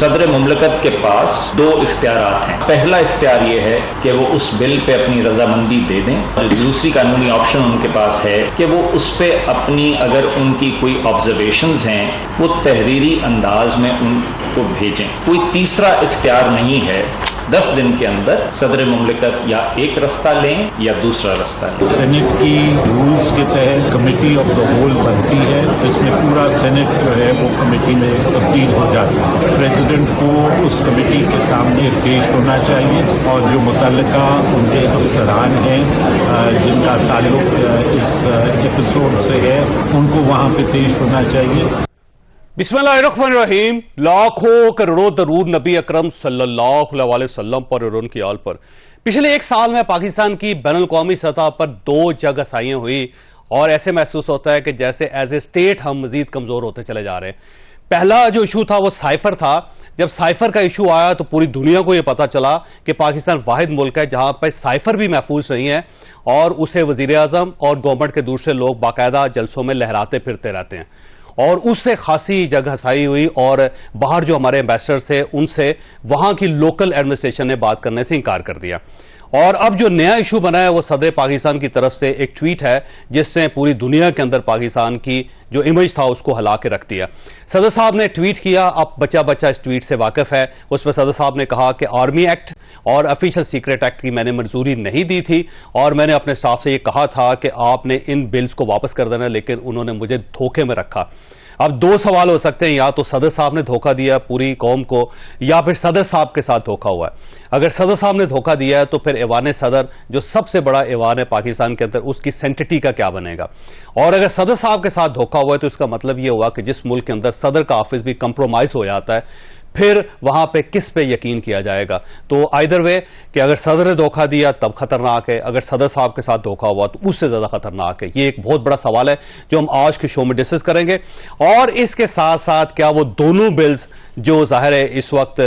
صدر مملکت کے پاس دو اختیارات ہیں. پہلا اختیار یہ ہے کہ وہ اس بل پہ اپنی رضامندی دے دیں. دوسری قانونی آپشن ان کے پاس ہے کہ وہ اس پہ اپنی اگر ان کی کوئی آبزرویشنز ہیں وہ تحریری انداز میں ان کو بھیجیں. کوئی تیسرا اختیار نہیں ہے. 10 دن کے اندر صدر مملکت یا ایک رستہ لیں یا دوسرا رستہ لیں. سینٹ کی رولز کے تحت کمیٹی آف دا ہول بنتی ہے، جس میں پورا سینٹ جو ہے وہ کمیٹی میں تبدیل ہو جاتا ہے. پریزیڈنٹ کو اس کمیٹی کے سامنے پیش ہونا چاہیے اور جو متعلقہ ان کے افسران ہیں جن کا تعلق اس ایپیسوڈ سے ہے ان کو وہاں پہ پیش ہونا چاہیے. بسم اللہ الرحمن الرحیم. لاکھوں کروڑوں درود نبی اکرم صلی اللہ علیہ وسلم پر اور ان کی آل پر. پچھلے ایک سال میں پاکستان کی بین الاقوامی سطح پر 2 جنگ آسائیاں ہوئی اور ایسے محسوس ہوتا ہے کہ جیسے ایز اے اسٹیٹ ہم مزید کمزور ہوتے چلے جا رہے ہیں. پہلا جو ایشو تھا وہ سائفر تھا. جب سائفر کا ایشو آیا تو پوری دنیا کو یہ پتا چلا کہ پاکستان واحد ملک ہے جہاں پہ سائفر بھی محفوظ نہیں ہے اور اسے وزیر اعظم اور گورنمنٹ کے دوسرے لوگ باقاعدہ جلسوں میں لہراتے پھرتے رہتے ہیں. اور اس سے خاصی جگ ہسائی ہوئی اور باہر جو ہمارے ایمبیسڈرز تھے ان سے وہاں کی لوکل ایڈمنسٹریشن نے بات کرنے سے انکار کر دیا. اور اب جو نیا ایشو بنا ہے وہ صدر پاکستان کی طرف سے ایک ٹویٹ ہے جس نے پوری دنیا کے اندر پاکستان کی جو امیج تھا اس کو ہلا کے رکھ دیا. صدر صاحب نے ٹویٹ کیا. اب بچہ اس ٹویٹ سے واقف ہے. اس میں صدر صاحب نے کہا کہ آرمی ایکٹ اور آفیشل سیکرٹ ایکٹ کی میں نے منظوری نہیں دی تھی اور میں نے اپنے سٹاف سے یہ کہا تھا کہ آپ نے ان بلز کو واپس کر دینا، لیکن انہوں نے مجھے دھوکے میں رکھا. اب 2 سوال ہو سکتے ہیں، یا تو صدر صاحب نے دھوکہ دیا پوری قوم کو یا پھر صدر صاحب کے ساتھ دھوکہ ہوا ہے. اگر صدر صاحب نے دھوکہ دیا ہے تو پھر ایوان صدر جو سب سے بڑا ایوان ہے پاکستان کے اندر اس کی سینٹٹی کا کیا بنے گا. اور اگر صدر صاحب کے ساتھ دھوکہ ہوا ہے تو اس کا مطلب یہ ہوا کہ جس ملک کے اندر صدر کا آفس بھی کمپرومائز ہو جاتا ہے پھر وہاں پہ کس پہ یقین کیا جائے گا. تو آئدر وے کہ اگر صدر نے دھوکہ دیا تب خطرناک ہے، اگر صدر صاحب کے ساتھ دھوکہ ہوا تو اس سے زیادہ خطرناک ہے. یہ ایک بہت بڑا سوال ہے جو ہم آج کے شو میں ڈسکس کریں گے. اور اس کے ساتھ ساتھ کیا وہ دونوں بلز جو ظاہر ہے اس وقت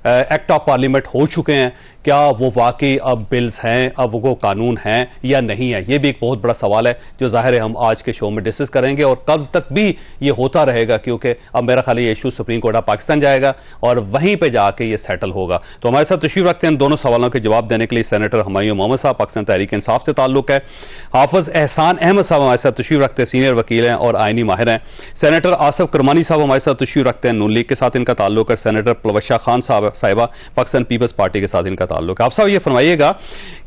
ایکٹ آف پارلیمنٹ ہو چکے ہیں کیا وہ واقعی اب بلز ہیں، اب وہ قانون ہیں یا نہیں ہے، یہ بھی ایک بہت بڑا سوال ہے جو ظاہر ہے ہم آج کے شو میں ڈسکس کریں گے. اور کل تک بھی یہ ہوتا رہے گا کیونکہ اب میرا خیال یہ issue supreme court of Pakistan جائے گا اور وہیں پہ جا کے یہ سیٹل ہوگا. تو ہمارے ساتھ تشریف رکھتے ہیں دونوں سوالوں کے جواب دینے کے لیے سینیٹر ہمایوں محمد صاحب پاکستان تحریک انصاف سے تعلق ہے. حافظ احسان احمد صاحب ہمارے ساتھ تشریف رکھتے ہیں، سینئر وکیل ہیں اور آئینی ماہر ہیں. سینیٹر آصف کرمانی صاحب ہمارے ساتھ تشریف رکھتے ہیں، نون لیگ کے ساتھ ان کا تعلق ہے. سینیٹر پلوشہ خان صاحبہ پاکستان پیپلز پارٹی کے ساتھ ان کا تعلق ہے. آپ صاحب یہ فرمائیے گا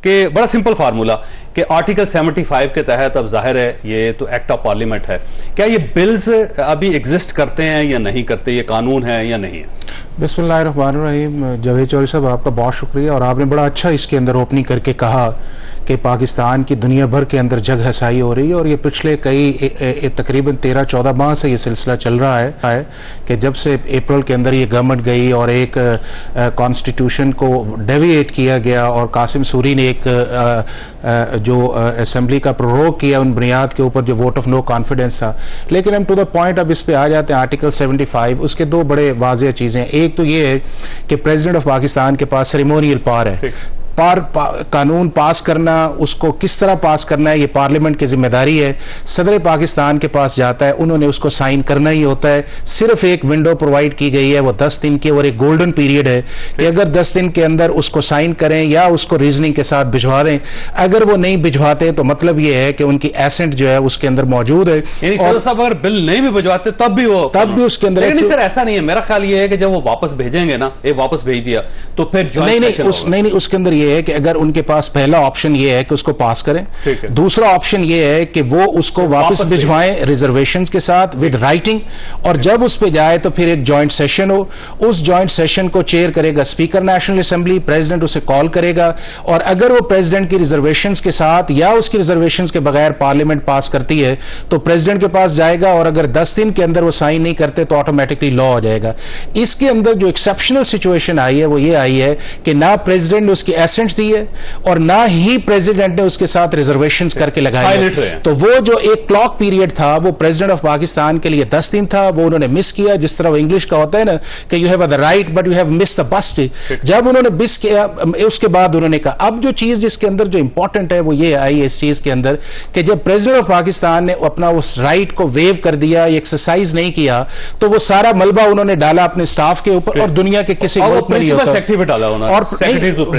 کہ بڑا سمپل فارمولا کہ آرٹیکل 75 کے تحت اب ظاہر ہے یہ تو ایکٹ آف پارلیمنٹ ہے، کیا یہ بلز ابھی ایگزسٹ کرتے ہیں یا نہیں کرتے، یہ قانون ہے یا نہیں ہے؟ بسم اللہ الرحمن الرحیم. جاوید چوہدری صاحب آپ کا بہت شکریہ، اور آپ نے بڑا اچھا اس کے اندر اوپننگ کر کے کہا کہ پاکستان کی دنیا بھر کے اندر جگ ہسائی ہو رہی ہے اور یہ پچھلے تقریباً 13-14 ماہ سے یہ سلسلہ چل رہا ہے کہ جب سے اپریل کے اندر یہ گورنمنٹ گئی اور ایک کانسٹیٹیوشن کو ڈیویٹ کیا گیا اور قاسم سوری نے ایک جو اسمبلی کا پروروگ کیا ان بنیاد کے اوپر جو ووٹ آف نو کانفیڈنس تھا. لیکن ہم ٹو دا پوائنٹ اب اس پہ آ جاتے ہیں. آرٹیکل 75 اس کے 2 بڑے واضح چیزیں. ایک تو یہ ہے کہ پریزیڈنٹ آف پاکستان کے پاس سیریمونیل پاور ہے. قانون پاس کرنا، اس کو کس طرح پاس کرنا ہے یہ پارلیمنٹ کی ذمہ داری ہے. صدر پاکستان کے پاس جاتا ہے، انہوں نے اس کو سائن کرنا ہی ہوتا ہے. صرف ایک ونڈو پرووائڈ کی گئی ہے وہ 10 دن کی اور ایک گولڈن پیریڈ ہے کہ اگر 10 دن کے اندر اس کو سائن کریں یا اس کو ریزننگ کے ساتھ بھجوا دیں. اگر وہ نہیں بھجواتے تو مطلب یہ ہے کہ ان کی ایسنٹ جو ہے اس کے اندر موجود ہے. یعنی صدر صاحب اگر بل نہیں بھی بھجواتے تب بھی اس کے اندر نہیں. سر ایسا نہیں ہے، میرا خیال یہ ہے کہ جب وہ واپس بھیجیں گے نا، یہ واپس بھیج دیا تو پھر نہیں اس کے اندر یہ ہے کہ اگر ان کے پاس پہلا آپشن یہ ہے کہ اس کو پاس کریں، دوسرا آپشن یہ ہے کہ وہ اس کو واپس بھجوائیں ریزرویشنز کے ساتھ ود رائٹنگ، اور جب اس پہ جائے تو پھر ایک جوائنٹ سیشن ہو. اس جوائنٹ سیشن کو چیئر کرے گا اسپیکر نیشنل اسمبلی، پریزیڈنٹ اسے کال کرے گا، اور اگر وہ پریزیڈنٹ کی ریزرویشنز کے ساتھ یا اس کی ریزرویشنز کے بغیر پارلیمنٹ پاس کرتی ہے تو پریزیڈنٹ کے پاس جائے گا، اور اگر 10 دن کے اندر وہ سائن نہیں کرتے تو آٹومیٹکلی لا ہو جائے گا. اس کے اندر جو ایکسیپشنل سچویشن آئی ہے وہ یہ آئی ہے کہ نہ پریزیڈنٹ اس کی ایسٹ एब्सेंट दी है और ना ही प्रेसिडेंट ने उसके साथ रिजर्वेशंस करके लगाए हैं। तो वो जो एक क्लॉक पीरियड था वो प्रेसिडेंट ऑफ पाकिस्तान के लिए 10 दिन था, वो उन्होंने मिस किया। जिस तरह इंग्लिश का होता है ना कि you have the right but you have miss the bus. जब उन्होंने मिस किया उसके बाद उन्होंने कहा अब जो चीज जिसके अंदर जो इंपॉर्टेंट है वो ये आई इस चीज के अंदर कि जब प्रेसिडेंट ऑफ पाकिस्तान ने अपना उस राइट को वेव कर दिया, एक्सरसाइज नहीं किया, तो वो सारा मलबा उन्होंने डाला अपने स्टाफ के ऊपर और दुनिया के किसी ग्रुप में नहीं होता। और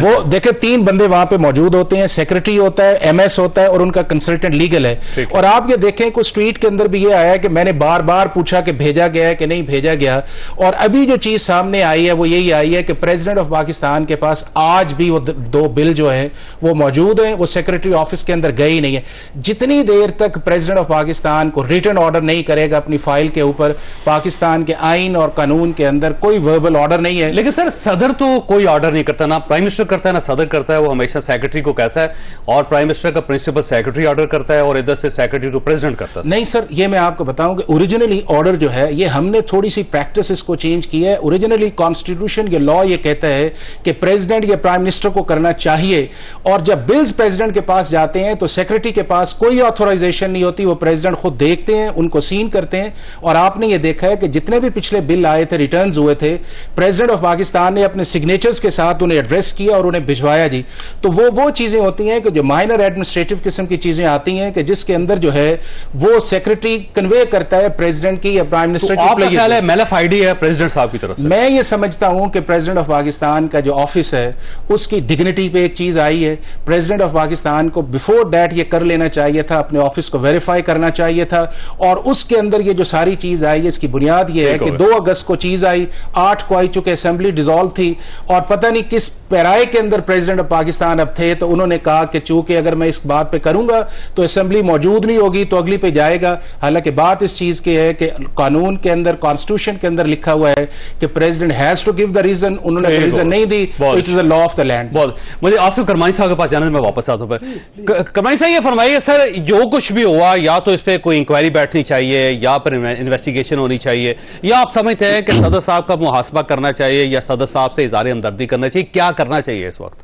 वो देखे 3 बंदे वहां पे मौजूद होते हैं, सेक्रेटरी होता है, एमएस होता है और उनका कंसल्टेंट लीगल है। और आप ये देखें कुछ ट्वीट के अंदर भी ये आया कि मैंने बार बार पूछा कि भेजा गया है कि नहीं भेजा गया, और अभी जो चीज सामने आई है वो यही आई है कि प्रेसिडेंट ऑफ पाकिस्तान के पास आज भी वो 2 बिल जो है वो मौजूद हैं, वो सेक्रेटरी ऑफिस के अंदर गए ही नहीं है। जितनी देर तक प्रेसिडेंट ऑफ पाकिस्तान को रिटन ऑर्डर नहीं करेगा अपनी फाइल के ऊपर, पाकिस्तान के आइन और कानून के अंदर कोई वर्बल ऑर्डर नहीं है। लेकिन सर सदर तो कोई ऑर्डर नहीं करता, ना प्राइम मिनिस्टर करता है ना सदर करता है, वो हमेशा सेक्रेटरी को कहता है और प्राइम मिनिस्टर का प्रिंसिपल सेक्रेटरी ऑर्डर करता है और इधर से सेक्रेटरी टू प्रेसिडेंट करता है। नहीं सर, ये मैं आपको बताऊं कि ओरिजिनली ऑर्डर जो है ये हमने थोड़ी सी प्रैक्टिस इसको चेंज की है। ओरिजिनली कॉन्स्टिट्यूशन ये लॉ ये कहता है कि प्रेसिडेंट या प्राइम मिनिस्टर को करना चाहिए, और जब बिल्स प्रेसिडेंट के पास जाते हैं तो सेक्रेटरी के पास कोई ऑथराइजेशन नहीं होती, वो प्रेसिडेंट खुद देखते हैं, उनको सीन करते हैं। और आपने ये देखा है कि जितने भी पिछले बिल आए थे, रिटर्न्स हुए थे, प्रेसिडेंट ऑफ पाकिस्तान ने अपने सिग्नेचर्स के साथ उन्हें एड्रेस किया और उन्हें भिजवाया जी। तो वो चीजें होती हैं कि जो माइनर एडमिनिस्ट्रेटिव किस्म की चीजें आती हैं कि जिसके अंदर जो है वो सेक्रेटरी कन्वे करता है प्रेसिडेंट की या प्राइम मिनिस्टर की। आपका ख्याल है मेलफ आईडी है प्रेसिडेंट साहब की तरफ से? मैं ये समझता हूं कि प्रेसिडेंट ऑफ पाकिस्तान का जो ऑफिस है उसकी डिग्निटी पे एक चीज आई है। प्रेसिडेंट ऑफ पाकिस्तान को बिफोर दैट ये कर लेना चाहिए था, अपने ऑफिस को वेरीफाई करना चाहिए था, और उसके अंदर ये जो सारी चीज आई है इसकी बुनियाद ये है कि 2 अगस्त को चीज आई, 8 को आई, चूंकि असेंबली डिसॉल्व थी और पता नहीं किस पैराए के अंदर प्रेसिडेंट ऑफ पाकिस्तान अब थे, तो उन्होंने कहा कि चूंकि अगर मैं इस बात पे करूंगा तो असेंबली मौजूद नहीं होगी तो अगली पे जाएगा। हालांकि बात इस चीज की है कि कानून के अंदर, कॉन्स्टिट्यूशन के अंदर लिखा हुआ है कि president has to give the reason, उन्होंने रीजन नहीं दी, it is the law of the land. मुझे आसिफ करमानी साहब के पास जाने में वापस आता हूं। करमानी साहब ये फरमाइए सर, जो कुछ भी हुआ या तो इस पे कोई इंक्वायरी बैठनी चाहिए या फिर इन्वेस्टिगेशन होनी चाहिए, या आप समझते हैं कि सदर साहब का मुहासबा करना चाहिए या सदर साहब से इज़हार हमदर्दी करना चाहिए, क्या करना चाहिए इस वक्त?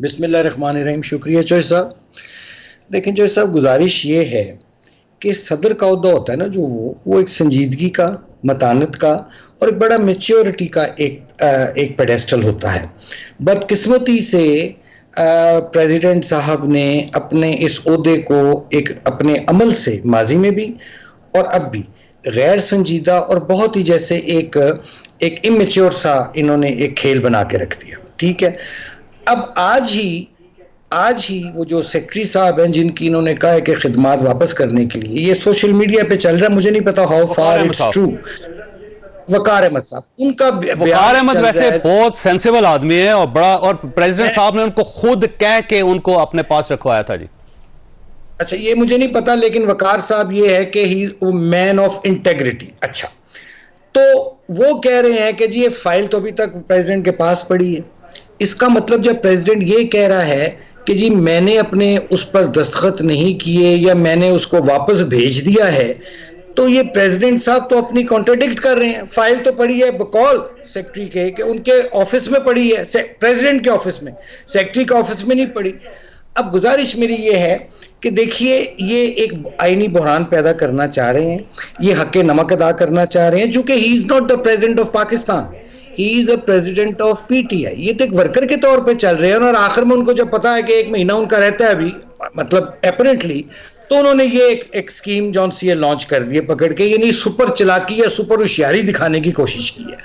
बिस्मिल्लाहिर्रहमानिर्रहीम। शुक्रिया चौधरी साहब। देखें चौधरी साहब, गुजारिश ये है कि सदर का ओहदा होता है ना जो वो एक संजीदगी का, मतानत का और एक बड़ा मैच्योरिटी का एक पेडेस्टल होता है। बदकिस्मती से प्रेसिडेंट साहब ने अपने इस ओहदे को एक अपने अमल से माजी में भी और अब भी गैर संजीदा और बहुत ही जैसे एक इमेच्योर सा इन्होंने एक खेल बना के रख दिया। ठीक है, अब आज ही वो जो सेक्रेटरी साहब हैं जिनकी इन्होंने कहा है कि खिदमात वापस करने के लिए, ये सोशल मीडिया पे चल रहा है, मुझे नहीं पता हाउ फार इट्स ट्रू। वकार अहमद साहब, उनका वकार अहमद वैसे बहुत सेंसिबल आदमी है और बड़ा, और प्रेसिडेंट साहब ने उनको खुद कह के उनको अपने पास रखवाया था जी। अच्छा, ये मुझे नहीं पता, लेकिन वकार साहब ये है कि he is man of integrity. अच्छा, तो वो कह रहे हैं कि जी ये फाइल तो अभी तक प्रेसिडेंट के पास पड़ी है। इसका मतलब जब प्रेसिडेंट ये कह रहा है कि जी मैंने अपने उस पर दस्तखत नहीं किए या मैंने उसको वापस भेज दिया है, तो ये प्रेसिडेंट साहब तो अपनी कॉन्ट्रडिक्ट कर रहे हैं। फाइल तो पड़ी है बकौल सेक्रेटरी के कि उनके ऑफिस में पड़ी है, प्रेसिडेंट के ऑफिस में, सेक्रेटरी के ऑफिस में नहीं पड़ी। अब गुजारिश मेरी ये है कि देखिए, ये एक आईनी बहरान पैदा करना चाह रहे हैं, ये हक नमक अदा करना चाह रहे हैं, चूंकि he is not the president of Pakistan, he is a president of PTI. ये तो एक वर्कर के तौर पे चल रहे हैं, और आखिर में उनको जब पता है कि 1 महीना उनका रहता है अभी, मतलब अपरेंटली, तो उन्होंने ये एक स्कीम जौन सी लॉन्च कर दी है पकड़ के, यानी सुपर चालाकी या सुपर होशियारी दिखाने की कोशिश की है।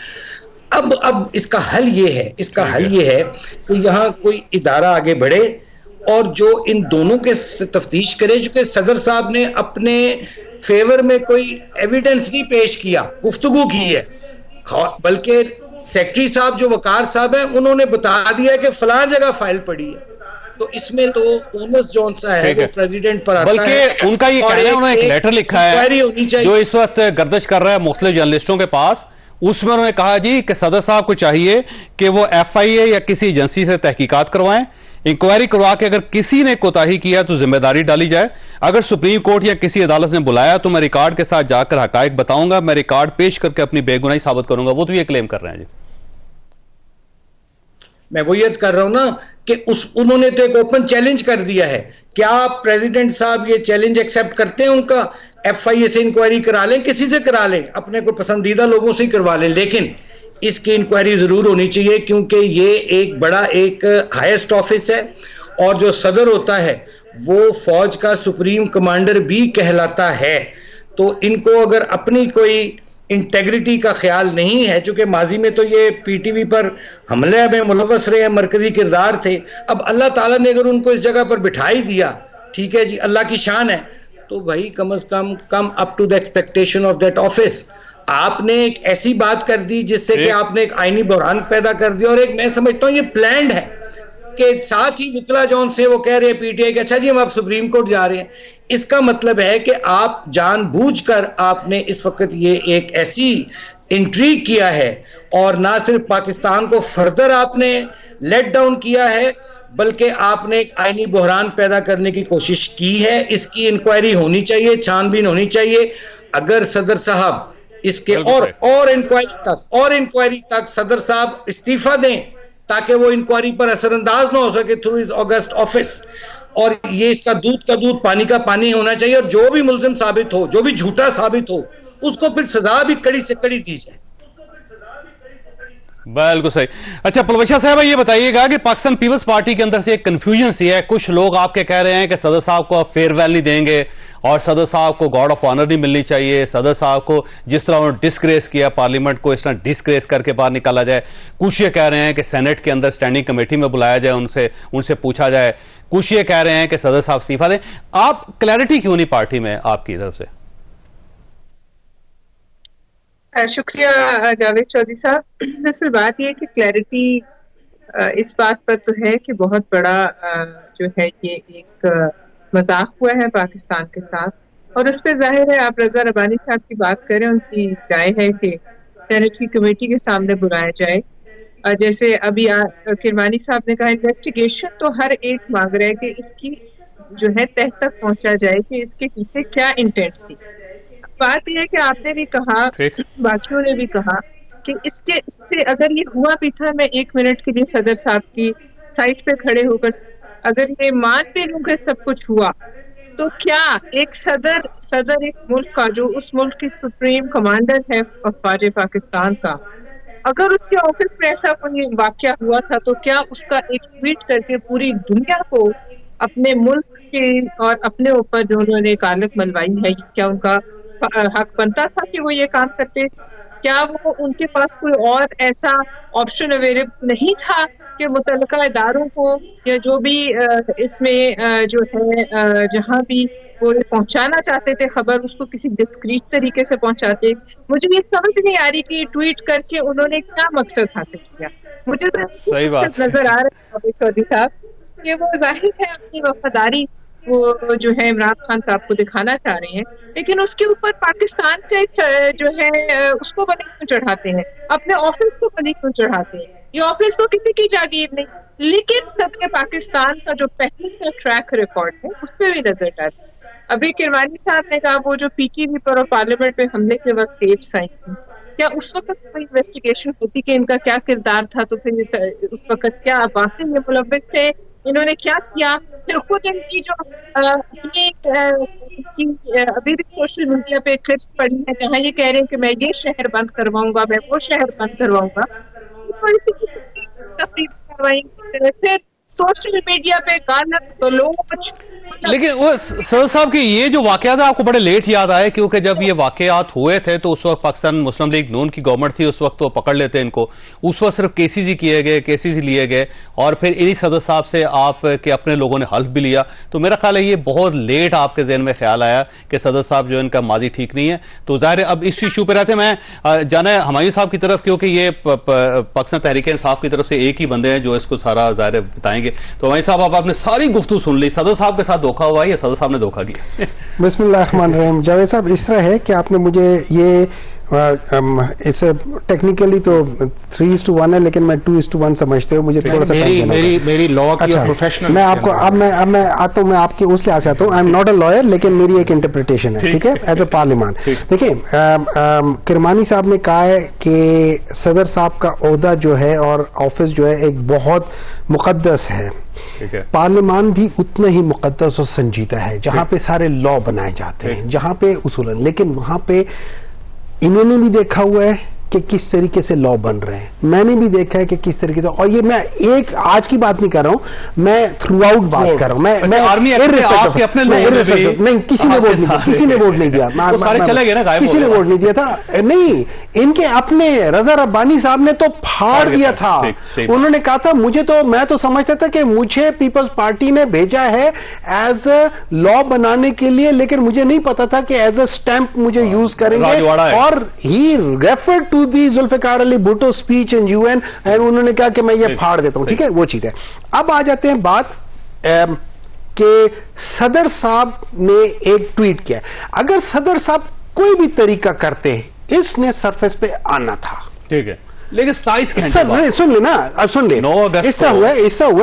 अब इसका हल ये है कि यहाँ कोई इदारा आगे बढ़े और जो इन दोनों के तफ्तीश करे, चूंकि सदर साहब ने अपने फेवर में कोई एविडेंस नहीं पेश किया, गुफ्तगू की है, बल्कि सेक्रेटरी साहब जो वकार साहब हैं उन्होंने बता दिया कि फलां जगह फाइल पड़ी है। तो इसमें तो ओनस जॉन सा है वो प्रेसिडेंट पर आता है, बल्कि उनका ये कहना है, उन्होंने एक लेटर लिखा है जो इस वक्त गर्दिश कर रहा है मुख्तलिफ जर्नलिस्टों के पास, उसमें उन्होंने कहा जी कि सदर साहब को चाहिए कि वो FIA या किसी एजेंसी से तहकीकात करवाएं, इंक्वायरी करवा के अगर किसी ने कोताही किया तो जिम्मेदारी डाली जाए, अगर सुप्रीम कोर्ट या किसी अदालत ने बुलाया तो मैं रिकॉर्ड के साथ जाकर हकायक बताऊंगा, मैं रिकॉर्ड पेश करके अपनी बेगुनाही साबित करूंगा। वो तो ये क्लेम कर रहे हैं जी। میں وہی عرض کر رہا ہوں نا کہ انہوں نے تو ایک اوپن چیلنج کر دیا ہے. کیا آپ پریزیڈنٹ صاحب یہ چیلنج ایکسیپٹ کرتے ہیں ان کا؟ ایف آئی اے سے انکوائری کرا لیں, کسی سے کرا لیں, اپنے کو پسندیدہ لوگوں سے ہی کروا لیں, لیکن اس کی انکوائری ضرور ہونی چاہیے, کیونکہ یہ ایک بڑا ایک ہائیسٹ آفس ہے, اور جو صدر ہوتا ہے وہ فوج کا سپریم کمانڈر بھی کہلاتا ہے. تو ان کو اگر اپنی کوئی انٹیگریٹی کا خیال نہیں ہے, چونکہ ماضی میں تو یہ پی ٹی وی پر حملے میں ملوث رہے ہیں, مرکزی کردار تھے, اب اللہ تعالیٰ نے اگر ان کو اس جگہ پر بٹھا ہی دیا, ٹھیک ہے جی, اللہ کی شان ہے, تو بھائی کم از کم up to the expectation of that office. آپ نے ایک ایسی بات کر دی جس سے کہ آپ نے ایک آئینی بحران پیدا کر دیا, اور ایک میں سمجھتا ہوں یہ پلانڈ ہے کہ ساتھ ہی وکلا جون سے وہ کہہ رہے ہیں پی ٹی آئی کہ اچھا جی ہم آپ سپریم کورٹ جا رہے ہیں. اس کا مطلب ہے کہ آپ جان بوجھ کر آپ نے اس وقت یہ ایک ایسی انٹریگ کیا ہے, اور نہ صرف پاکستان کو فردر آپ نے لیٹ ڈاؤن کیا ہے, بلکہ آپ نے ایک آئینی بحران پیدا کرنے کی کوشش کی ہے. اس کی انکوائری ہونی چاہیے, چھان بین ہونی چاہیے. اگر صدر صاحب اس کے اور انکوائری تک صدر صاحب استعفیٰ دیں تاکہ وہ انکوائری پر اثر انداز نہ ہو سکے تھرو ہز اگست آفس, اور یہ اس کا دودھ پانی کا پانی ہونا چاہیے, اور جو بھی ملزم ثابت ہو, جو بھی جھوٹا ثابت ہو, اس کو پھر سزا بھی کڑی سے کڑی دی جائے. بالکل صحیح. اچھا پلوچا صاحب یہ بتائیے گا کہ پاکستان پیپلز پارٹی کے اندر سے ایک کنفیوژن سی ہے, کچھ لوگ آپ کے کہہ رہے ہیں کہ صدر صاحب کو آپ فیئر ویل نہیں دیں گے, اور صدر صاحب کو گارڈ آف آنر نہیں ملنی چاہیے, صدر صاحب کو جس طرح انہوں نے ڈسگریس کیا پارلیمنٹ کو اس طرح ڈسگریس کر کے باہر نکالا جائے. کچھ یہ کہہ رہے ہیں کہ سینٹ کے اندر سٹینڈنگ کمیٹی میں بلایا جائے, ان سے پوچھا جائے. کچھ یہ کہہ رہے ہیں کہ صدر صاحب استعفیٰ دیں. آپ کلیئرٹی کیوں نہیں پارٹی میں آپ کی طرف سے؟ شکریہ جاوید چودھری صاحب. دراصل بات یہ ہے کہ کلیئرٹی اس بات پر تو ہے کہ بہت بڑا جو ہے یہ ایک مذاق ہوا ہے پاکستان کے ساتھ, اور اس پہ ظاہر ہے آپ رضا ربانی صاحب کی بات کریں, ان کی رائے ہے کہ سینٹ کی کمیٹی کے سامنے بلایا جائے. جیسے ابھی کرمانی صاحب نے کہا انویسٹیگیشن تو ہر ایک مانگ رہا ہے کہ اس کی جو ہے تہ تک پہنچا جائے کہ اس کے پیچھے کیا انٹینٹ تھی. بات یہ ہے کہ آپ نے بھی کہا, باقیوں نے بھی کہا کہ اس سے اگر یہ ہوا بھی تھا, میں 1 منٹ کے لیے صدر صاحب کی سائٹ پہ کھڑے ہو کر اگر یہ مان بھی لوں کہ سب کچھ ہوا, تو کیا ایک صدر ایک ملک کا جو اس ملک کی سپریم کمانڈر ہے افواج پاکستان کا, اگر اس کے آفس میں ایسا کوئی واقعہ ہوا تھا, تو کیا اس کا ایک ٹویٹ کر کے پوری دنیا کو اپنے ملک کے اور اپنے اوپر جو انہوں نے کالک منوائی ہے, کیا ان کا حق بنتا تھا کہ وہ یہ کام کرتے؟ کیا وہ ان کے پاس کوئی اور ایسا آپشن اویلیبل نہیں تھا کہ متعلقہ اداروں کو یا جو بھی اس میں جو ہے جہاں بھی وہ پہنچانا چاہتے تھے خبر, اس کو کسی ڈسکریٹ طریقے سے پہنچاتے؟ مجھے یہ سمجھ نہیں آ رہی کہ ٹویٹ کر کے انہوں نے کیا مقصد حاصل کیا. مجھے نظر آ رہا ہے چودھری صاحب کہ وہ ظاہر ہے اپنی وفاداری وہ جو ہے عمران خان صاحب کو دکھانا چاہ رہے ہیں, لیکن اس کے اوپر پاکستان کا جو ہے اس کو بلی کیوں چڑھاتے ہیں, اپنے آفس کو بلی کیوں چڑھاتے ہیں؟ یہ آفس تو کسی کی جاگیر نہیں, لیکن صدر پاکستان کا جو پہلے کا ٹریک ریکارڈ ہے اس پہ بھی نظر ڈالتے. ابھی کرمانی صاحب نے کہا وہ جو پی ٹی وی پر اور پارلیمنٹ میں حملے کے وقت ٹیپس آئی تھی, کیا اس وقت کوئی انویسٹیگیشن ہوتی کہ ان کا کیا کردار تھا؟ تو پھر اس وقت کیا واقعی یہ ملوث تھے, انہوں نے کیا کیا؟ پھر خود ان کی جو ابھی بھی سوشل میڈیا پہ کلپس پڑی ہیں جہاں یہ کہہ رہے ہیں کہ میں یہ شہر بند کرواؤں گا, میں وہ شہر بند کرواؤں گا, تقریب کروائیں, پھر سوشل میڈیا پہ گانا تو لوگ. لیکن وہ صدر صاحب کی یہ جو واقعات آپ کو بڑے لیٹ یاد آئے, کیونکہ جب یہ واقعات ہوئے تھے تو اس وقت پاکستان مسلم لیگ نون کی گورنمنٹ تھی, اس وقت وہ پکڑ لیتے ان کو, اس وقت صرف کیسز ہی کیے گئے, کیسز ہی لیے گئے, اور پھر انہی صدر صاحب سے آپ کے اپنے لوگوں نے حلف بھی لیا. تو میرا خیال ہے یہ بہت لیٹ آپ کے ذہن میں خیال آیا کہ صدر صاحب جو ان کا ماضی ٹھیک نہیں ہے. تو ظاہر ہے اب اس ایشو پہ رہتے میں جانا ہے ہمایوں صاحب کی طرف, کیونکہ یہ پاکستان تحریک انصاف کی طرف سے ایک ہی بندے ہیں جو اس کو سارا ظاہر بتائیں گے. تو ہمایوں صاحب آپ نے ساری گفتگو سن لی, صدر صاحب کے ساتھ دھوکا ہوا یا صدر صاحب نے دھوکا دیا؟ بسم اللہ الرحمن الرحیم. جاوید صاحب اس طرح ہے کہ آپ نے مجھے یہ اس ٹیکنیکلی تو 3:1 ہے لیکن میں 2:1 سمجھتے ہوں, مجھے تھوڑا سا میری لا کی پروفیشنل میں آپ کو اب میں آتا ہوں, میں آپ کے اس لحاظ سے آتا ہوں, I am not a liar لیکن میری ایک انٹرپریٹیشن ہے, ٹھیک ہے, ایز اے پارلیمان. دیکھیں کرمانی صاحب نے کہا ہے کہ صدر صاحب کا عہدہ جو ہے اور آفس جو ہے ایک بہت مقدس ہے, پارلیمان بھی اتنا ہی مقدس اور سنجیدہ ہے جہاں پہ سارے لا بنائے جاتے ہیں, جہاں پہ اصولاً, لیکن وہاں پہ انہوں نے بھی دیکھا ہوا ہے کہ کس طریقے سے لا بن رہے ہیں, میں نے بھی دیکھا ہے کہ کس طریقے سے, اور یہ میں ایک آج کی بات نہیں کر رہا ہوں, میں تھرو آؤٹ بات کر رہا ہوں, میں نہیں, کسی نے ووٹ نہیں دیا, کسی نے ووٹ نہیں دیا, کسی نے ووٹ نہیں دیا تھا, نہیں, ان کے اپنے رضا ربانی صاحب نے تو پھاڑ دیا تھا, انہوں نے کہا تھا مجھے تو, میں تو سمجھتا تھا کہ مجھے پیپلز پارٹی نے بھیجا ہے ایز اے لا بنانے کے لیے, لیکن مجھے نہیں پتا تھا کہ ایز اے اسٹیمپ مجھے یوز کریں گے, اور ہی refer to the Zulfiqar Ali Bhutto speech in UN, اور انہوں نے کہا کہ میں یہ پھاڑ دیتا ہوں, ٹھیک ہے, وہ چیز ہے. اب آ جاتے ہیں بات کہ صدر صاحب نے ایک ٹویٹ کیا, اگر صدر صاحب کوئی بھی طریقہ کرتے اس نے سرفیس پہ آنا تھا, ٹھیک ہے, لیکن 27 سن لینا, اب سن لیں, اس سے ہوا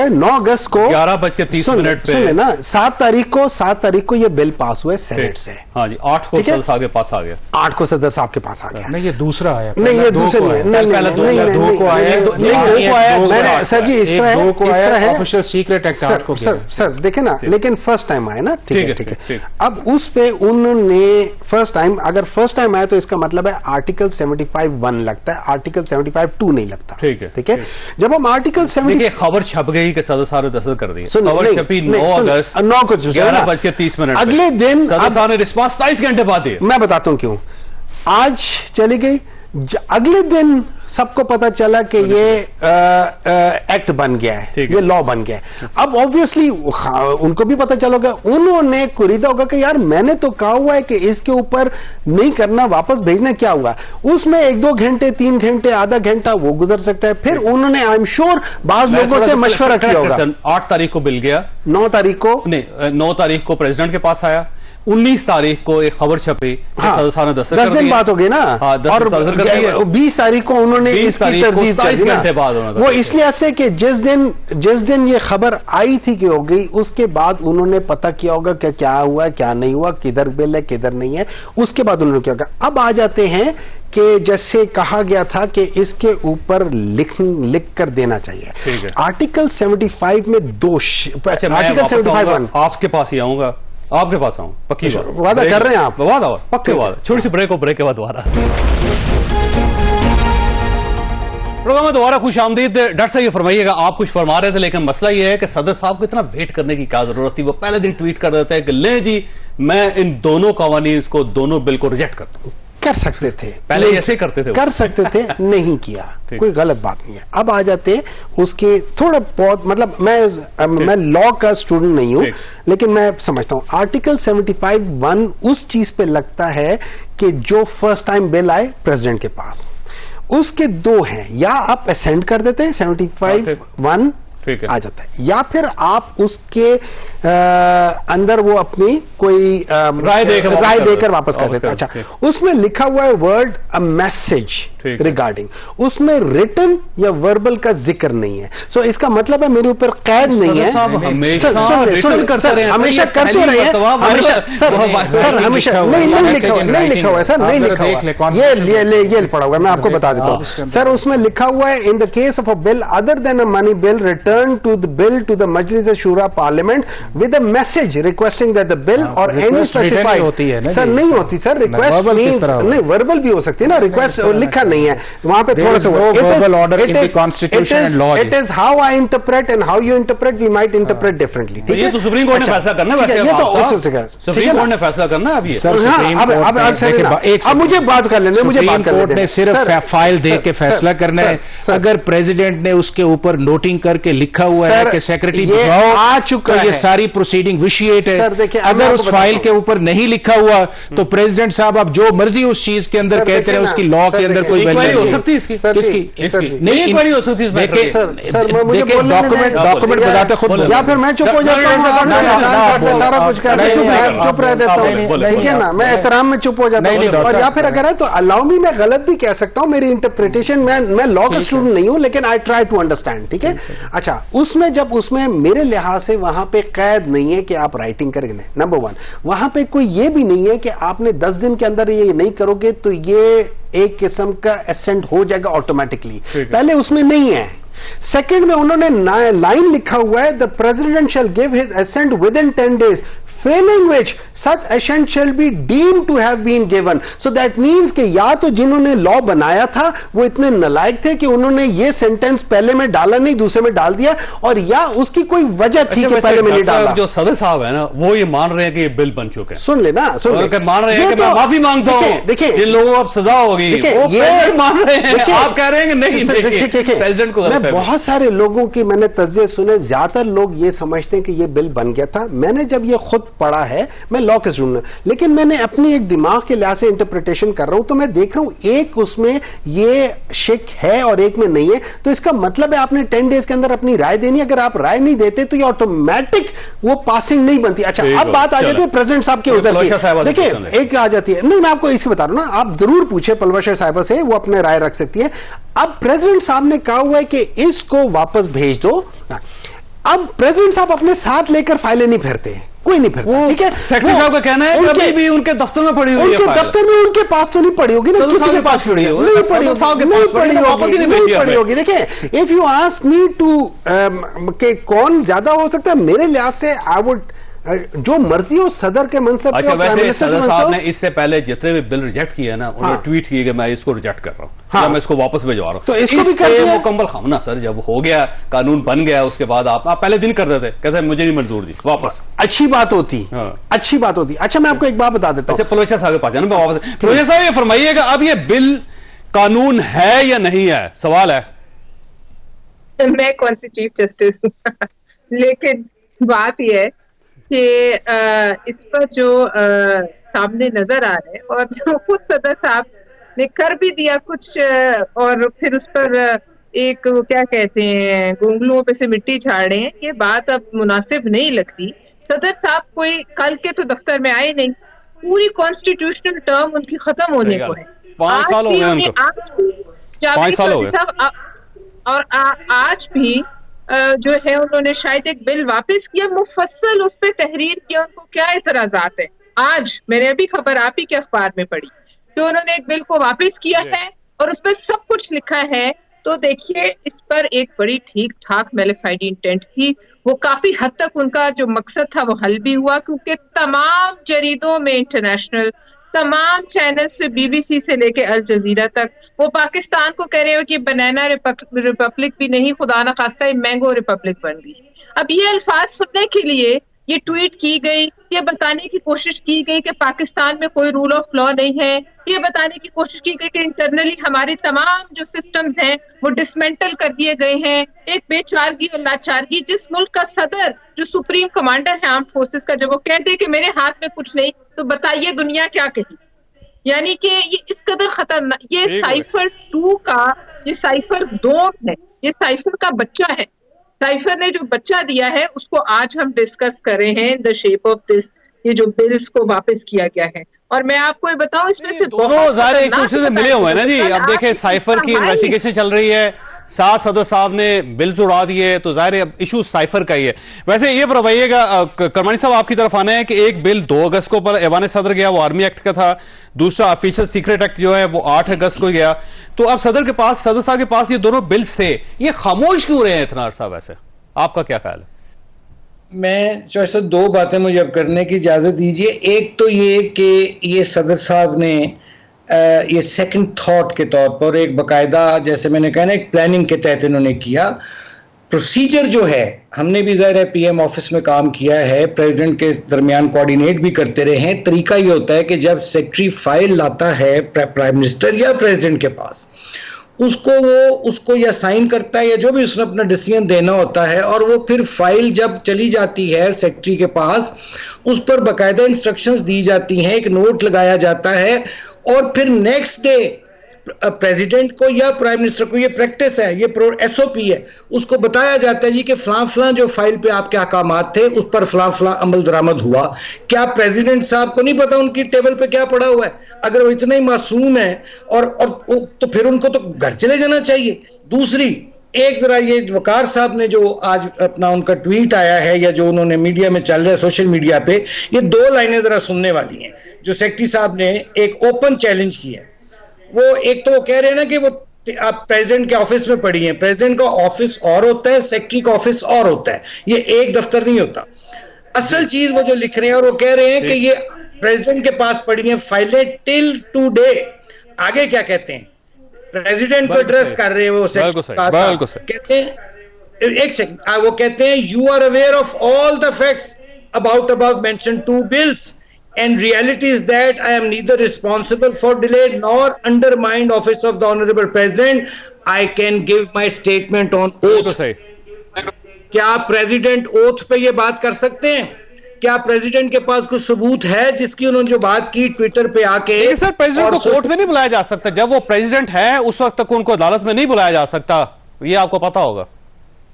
ہے 9 اگست کو 11:30 پہ, سن لینا, 7 تاریخ کو یہ بل پاس ہوا ہے سینٹ سے, ہاں جی, 8 کو صدر صاحب کے پاس آ گیا, 8 کو صدر صاحب کے پاس آ گیا, نہیں یہ دوسرا آیا, نہیں یہ دوسرے نہیں, سر جی اس طرح ہے, آفیشل سیکرٹ ایکٹ کو سر دیکھیں نا, لیکن فرسٹ ٹائم آیا نا, ٹھیک ہے, اب اس پہ انہوں نے فرسٹ ٹائم, اگر فرسٹ ٹائم آیا تو اس کا مطلب ہے آرٹیکل 75(1) لگتا ہے, آرٹیکل 75(2) نہیں لگتا, ٹھیک ہے. جب ہم آرٹیکل 70 خبر چھپ گئی کہ صدر صاحب نے دستخط کر دی, خبر چھپی 9 اگست 11:30, اگلے دن صدر صاحب نے رسپانس 27 گھنٹے بعد دی, میں بتاتا ہوں کیوں, آج چلی گئی, اگلے دن سب کو پتا چلا کہ یہ ایکٹ بن گیا ہے, یہ لا بن گیا ہے. اب obviously ان کو بھی پتا چلا ہوگا, انہوں نے خریدا ہوگا کہ یار میں نے تو کہا ہوا ہے کہ اس کے اوپر نہیں کرنا, واپس بھیجنا, کیا ہوا اس میں 1-2 گھنٹے 3 گھنٹے آدھا گھنٹہ وہ گزر سکتا ہے. پھر انہوں نے آئی ایم شیور بعض لوگوں سے مشورہ کیا ہوگا. 8 تاریخ کو بل گیا, 9 تاریخ کو پریزیڈنٹ کے پاس آیا, 19 تاریخ کو ایک خبر چھپی کہ صدر صاحب نے دستخط کر دیا, 10 دن بات ہو گئی نا, اور 20 تاریخ کو انہوں نے اس کی تردید کر دی, وہ اس لیے سے کہ جس دن یہ خبر آئی تھی کہ ہو گئی, اس کے بعد انہوں نے پتہ کیا ہوگا کہ کیا ہوا ہے کیا نہیں ہوا, کدھر بل ہے کدھر نہیں ہے, اس کے بعد انہوں نے کیا ہوگا. اب آ جاتے ہیں کہ جیسے کہا گیا تھا کہ اس کے اوپر لکھ کر دینا چاہیے, آرٹیکل 75 میں 2 آرٹیکل 75 آپ کے پاس ہی آؤں گا, آپ کے پاس آؤں, پکی بات, وعدہ کر رہے ہیں آپ, پکے وعدہ, چھوٹی سی بریک کے بعد دوبارہ پروگرام میں دوبارہ خوش آمدید. ڈاکٹر صاحب یہ فرمائیے گا, آپ کچھ فرما رہے تھے لیکن مسئلہ یہ ہے کہ صدر صاحب کو اتنا ویٹ کرنے کی کیا ضرورت تھی, وہ پہلے دن ٹویٹ کر دیتے ہیں کہ لیں جی میں ان دونوں قوانین کو, دونوں بل کو ریجیکٹ کرتا ہوں. کر سکتے تھے, پہلے ایسے کرتے تھے, کر سکتے تھے, نہیں کیا, کوئی غلط بات نہیں ہے. اب آ جاتے اس کے تھوڑا بہت, مطلب میں لا کا اسٹوڈنٹ نہیں ہوں لیکن میں سمجھتا ہوں آرٹیکل 75(1) اس چیز پہ لگتا ہے کہ جو فرسٹ ٹائم بل آئے پریزیڈنٹ کے پاس, اس کے 2 ہیں, یا آپ اسینڈ کر دیتے ہیں 75(1) آ جاتا ہے, یا پھر آپ اس کے اندر وہ اپنی کوئی رائے دے کر واپس کر دیتے ہیں. اچھا, اس میں لکھا ہوا ہے ورڈ اے میسج ریگارڈنگ, اس میں ریٹن یا وربل کا ذکر نہیں ہے. سو اس کا مطلب ہے میرے اوپر قید نہیں ہے, ہمیشہ کرتے رہے ہیں سر, ہمیشہ نہیں لکھا ہوا ہے سر, نہیں لکھا ہوا, یہ پڑھا ہوا ہے, میں آپ کو بتا دیتا ہوں سر. اس میں لکھا ہوا ہے in the case of a bill other than a money bill return to the bill to the Majlis Shura parliament with a message requesting that the bill or any specified ہوتی ہے سر, نہیں ہوتی سر, ریکویسٹ مینز نہیں, verbal بھی ہو سکتی ہے نا, ریکویسٹ لکھا نہیں ہے وہاں پہ, تھوڑا سا it is how I interpret and how you interpret, we might interpret differently. یہ تو سپریم کورٹ نے فیصلہ کرنا ہے, یہ تو سپریم کورٹ نے فیصلہ کرنا ہے. اب یہ اب مجھے بات کر لینے, مجھے بات کورٹ نے صرف فائل دے کے فیصلہ کرنا ہے. اگر پریزیڈنٹ نے اس کے اوپر نوٹنگ کر کے لکھا ہوا ہے کہ سیکرٹری آ چکا ہے, یہ ساری پروسیڈنگ وشیٹ ہے. اگر اس فائل کے اوپر نہیں لکھا ہوا تو پریزیڈنٹ صاحب آپ جو مرضی اس چیز کے اندر کہتے رہے, اس کی لا کے اندر کوئی कोई इंक्वायरी हो सकती है इसकी? किसकी? नहीं इंक्वायरी हो सकती है सर मुझे डॉक्यूमेंट बताते खुद, या फिर मैं चुप हो जाता हूँ, सारा कुछ कर चुप रह देता हूँ, ठीक है ना, मैं एहतराम में चुप हो जाता हूँ। और या फिर अगर है तो अलाउ मी, मैं गलत भी कह सकता हूँ, मेरी इंटरप्रिटेशन, मैं लॉ का स्टूडेंट नहीं हूँ, लेकिन आई ट्राई टू अंडरस्टैंड, ठीक है। अच्छा, उसमें जब उसमें मेरे लिहाज से वहां पे कैद नहीं है कि आप राइटिंग करेंगे, नंबर 1, वहां पे कोई ये भी नहीं है कि आपने 10 दिन के अंदर ये नहीं करोगे तो ये एक किस्म का एसेंट हो जाएगा ऑटोमेटिकली, पहले उसमें नहीं है। सेकंड में उन्होंने लाइन लिखा हुआ है, the president shall give his assent within 10 days, failing which such assent shall be deemed to have been given. So that means कि या तो जिन्होंने लॉ बनाया था वो इतने नालायक थे कि उन्होंने ये सेंटेंस पहले में डाला नहीं, दूसरे में डाल दिया, और या उसकी कोई वजह थी कि पहले में नहीं डाला। जो सदर साहब है ना, वो ये मान रहे हैं कि ये बिल बन चुके हैं। सुन लेना, सुन ले, मान रहे हैं कि मैं माफी मांगता हूं, देखिए इन लोगों को अब सजा होगी, ये मान रहे हैं, आप कह रहे हैं कि नहीं। प्रेसिडेंट को मैं बहुत सारे लोगों की मैंने तज्ज़िये सुने, ज्यादातर लोग ये समझते हैं कि ये बिल बन गया था। मैंने जब ये खुद पढ़ा है, मैं लॉ के स्टूडेंट, लेकिन मैंने अपनी एक दिमाग के लिहाज से इंटरप्रिटेशन कर रहा हूं, तो मैं देख रहा हूं एक उसमें ये शिक है और एक में नहीं है, तो इसका मतलब है आपने 10 days के अंदर अपनी राय देनी। अगर आप राय नहीं देते तो ये ऑटोमेटिक वो पासिंग नहीं बनती। अच्छा, अब बात आ जाती है प्रेसिडेंट साहब के उधर की, देखिए एक आ जाती है, नहीं मैं आपको इसकी बता रहा हूं ना, आप जरूर पूछे पलवशा साहिबा से, वो अपने राय रख सकती है। अब प्रेसिडेंट साहब ने कहा हुआ है कि इसको वापस भेज दो। अब प्रेसिडेंट साहब अपने साथ लेकर फाइलें नहीं फिरते हैं, कोई नहीं फिरता, ठीक है। सेक्रेटरी साहब का कहना है कभी भी उनके दफ्तर में पड़ी हुई है, उनके दफ्तर में उनके पास तो नहीं पड़ी होगी ना, किसी के पास पड़ी होगी, नहीं पड़ी होगी। देखिए, if you ask me to के कौन ज्यादा हो सकता है, मेरे लिहाज से आई वुड जो मर्जी हो सदर के मनसब पे। अच्छा, वैसे सदर साहब ने इससे पहले जितने भी बिल रिजेक्ट किए ना, उन्होंने ट्वीट किए कि मैं इसको रिजेक्ट कर रहा हूं, या मैं इसको वापस भिजवा रहा हूं, तो इसको भी कर दिया मुकम्मल खाम ना सर। जब हो गया, कानून बन गया, उसके बाद आप पहले दिन कर देते, कहते मुझे नहीं मंजूर जी, वापस। अच्छी बात होती, अच्छी बात होती। अच्छा, मैं आपको एक बात बता देता हूं। अच्छा, पलोचा साहब के पास जाना, मैं वापस। पलोचा साहब ये फरमाइएगा, अब ये बिल कानून है या नहीं है, सवाल है। मैं कौन सी चीफ जस्टिस हूं लेकिन बात यह है कि इस पर जो सामने नजर आ रहे हैं, और जो खुद सदर साहब ने कर भी दिया कुछ, और फिर उस पर एक वो क्या कहते हैं, गोंगलुओं पे से मिट्टी झाड़ रहे हैं, ये बात अब मुनासिब नहीं लगती। सदर साहब कोई कल के तो दफ्तर में आए नहीं, पूरी कॉन्स्टिट्यूशनल टर्म उनकी खत्म होने को है, 5 साल हो गए उनको, 5 साल हो गए, और आज भी जो है उन्होंने शायद एक बिल वापस किया, मुफस्सल उस पर तहरीर किया, उनको क्या एतराजात है। आज मैंने अभी खबर आप ही के अखबार में पढ़ी कि उन्होंने एक बिल को वापस किया है और उस पर सब कुछ लिखा है। तो देखिए, इस पर एक बड़ी ठीक ठाक मैलिफाइड इंटेंट थी, वो काफी हद तक उनका जो मकसद था वो हल भी हुआ, क्योंकि तमाम जरीदों में, इंटरनेशनल तमाम चैनल्स पे, BBC से लेके अल जजीरा तक, वो पाकिस्तान को कह रहे हो कि बनाना रिपब्लिक भी नहीं, खुदा ना खास्ता मैंगो रिपब्लिक बन गई। अब ये अल्फाज सुनने के लिए ये ट्वीट की गई, ये बताने की कोशिश की गई कि पाकिस्तान में कोई रूल ऑफ लॉ नहीं है, ये बताने की कोशिश की गई कि इंटरनली हमारे तमाम जो सिस्टम्स हैं वो डिसमेंटल कर दिए गए हैं। एक बेचारगी और लाचारगी, जिस मुल्क का सदर जो सुप्रीम कमांडर है आर्म फोर्सेस का, जब वो कह दे कि मेरे हाथ में कुछ नहीं, तो बताइए दुनिया क्या कही। यानी कि ये इस कदर खतरनाक, ये साइफर 2 का, ये साइफर 2 है, ये साइफर का बच्चा है। साइफर ने जो बच्चा दिया है उसको आज हम डिस्कस कर रहे हैं, द शेप ऑफ दिस, ये जो बिल्स को वापस किया गया है। और मैं आपको ये बताऊं, इसमें से दोनों ज़ाहिर एक दूसरे से मिले हुए हैं ना जी। अब देखें, साइफर की इन्वेस्टिगेशन चल रही है, 7 सदर साहब ने बिल्स उड़ा दिए, तो जाहिर है इशू साइफर का ही है। वैसे ये बताइएगा, करमानी साहब आपकी तरफ आना है कि एक बिल 2 अगस्त को पर ऐवान सदर गया, वो आर्मी एक्ट का था, दूसरा ऑफिशियल सीक्रेट एक्ट जो है वो 8 अगस्त को गया। तो अब सदर साहब के पास ये दोनों बिल्स थे, ये खामोश क्यों रहे हैं इतना अरसा? वैसे आपका क्या ख्याल है? मैं चॉइस 2 बातें मुझे अब करने की इजाज़त दीजिए। एक तो ये कि ये सदर साहब ने ये सेकंड थॉट के तौर पर एक बाकायदा, जैसे मैंने कहा ना, एक प्लानिंग के तहत इन्होंने किया। प्रोसीजर जो है, हमने भी ज़ाहिर है PM ऑफिस में काम किया है, प्रेसिडेंट के दरमियान कोऑर्डिनेट भी करते रहे हैं। तरीका ये होता है कि जब सेक्रेटरी फाइल लाता है प्राइम मिनिस्टर या प्रेसिडेंट के पास, उसको या साइन करता है या जो भी उसने अपना डिसीजन देना होता है, और वो फिर फाइल जब चली जाती है सेक्रेटरी के पास, उस पर बाकायदा इंस्ट्रक्शंस दी जाती हैं, एक नोट लगाया जाता है, और फिर नेक्स्ट डे प्रेसिडेंट को या प्राइम मिनिस्टर को ये प्रैक्टिस है, ये SOP है, उसको बताया जाता है जी कि फलां जो फाइल पे आपके अहकामात थे उस पर फलां अमल दरामद हुआ। क्या प्रेसिडेंट साहब को नहीं पता उनकी टेबल पे क्या पड़ा हुआ है? अगर वो इतने ही मासूम है और तो फिर उनको तो घर चले जाना चाहिए। दूसरी, एक जरा ये वकार साहब ने जो आज अपना उनका ट्वीट आया है या जो उन्होंने मीडिया में चल रहा है सोशल मीडिया पे, ये 2 लाइनें जरा सुनने वाली हैं जो सेक्रेटरी साहब ने एक ओपन चैलेंज किया है। वो एक तो वो कह रहे हैं ना कि वो आप प्रेसिडेंट के ऑफिस में पढ़ी हैं, प्रेसिडेंट का ऑफिस और होता है, सेक्रेटरी का ऑफिस और होता है, ये एक दफ्तर नहीं होता। असल चीज वो जो लिख रहे हैं और वो कह रहे हैं कि ये प्रेसिडेंट के पास पड़ी हैं फाइलें टिल टुडे। आगे क्या कहते हैं? प्रेसिडेंट को एड्रेस कर रहे हैं वो कहते हैं, एक सेकंड, वो कहते हैं you are aware of all the facts about above mention 2 bills and reality is that I am neither responsible for delay nor undermined office of the honorable president. I can give my statement on oath. क्या president oath पे ये बात कर सकते हैं? क्या president के पास कुछ सबूत है जिसकी उन्होंने जो बात की ट्विटर पे आके? सर, प्रेसिडेंट को कोर्ट में नहीं बुलाया जा सकता, जब वो प्रेसिडेंट है उस वक्त तक उनको अदालत में नहीं बुलाया जा सकता, ये आपको पता होगा,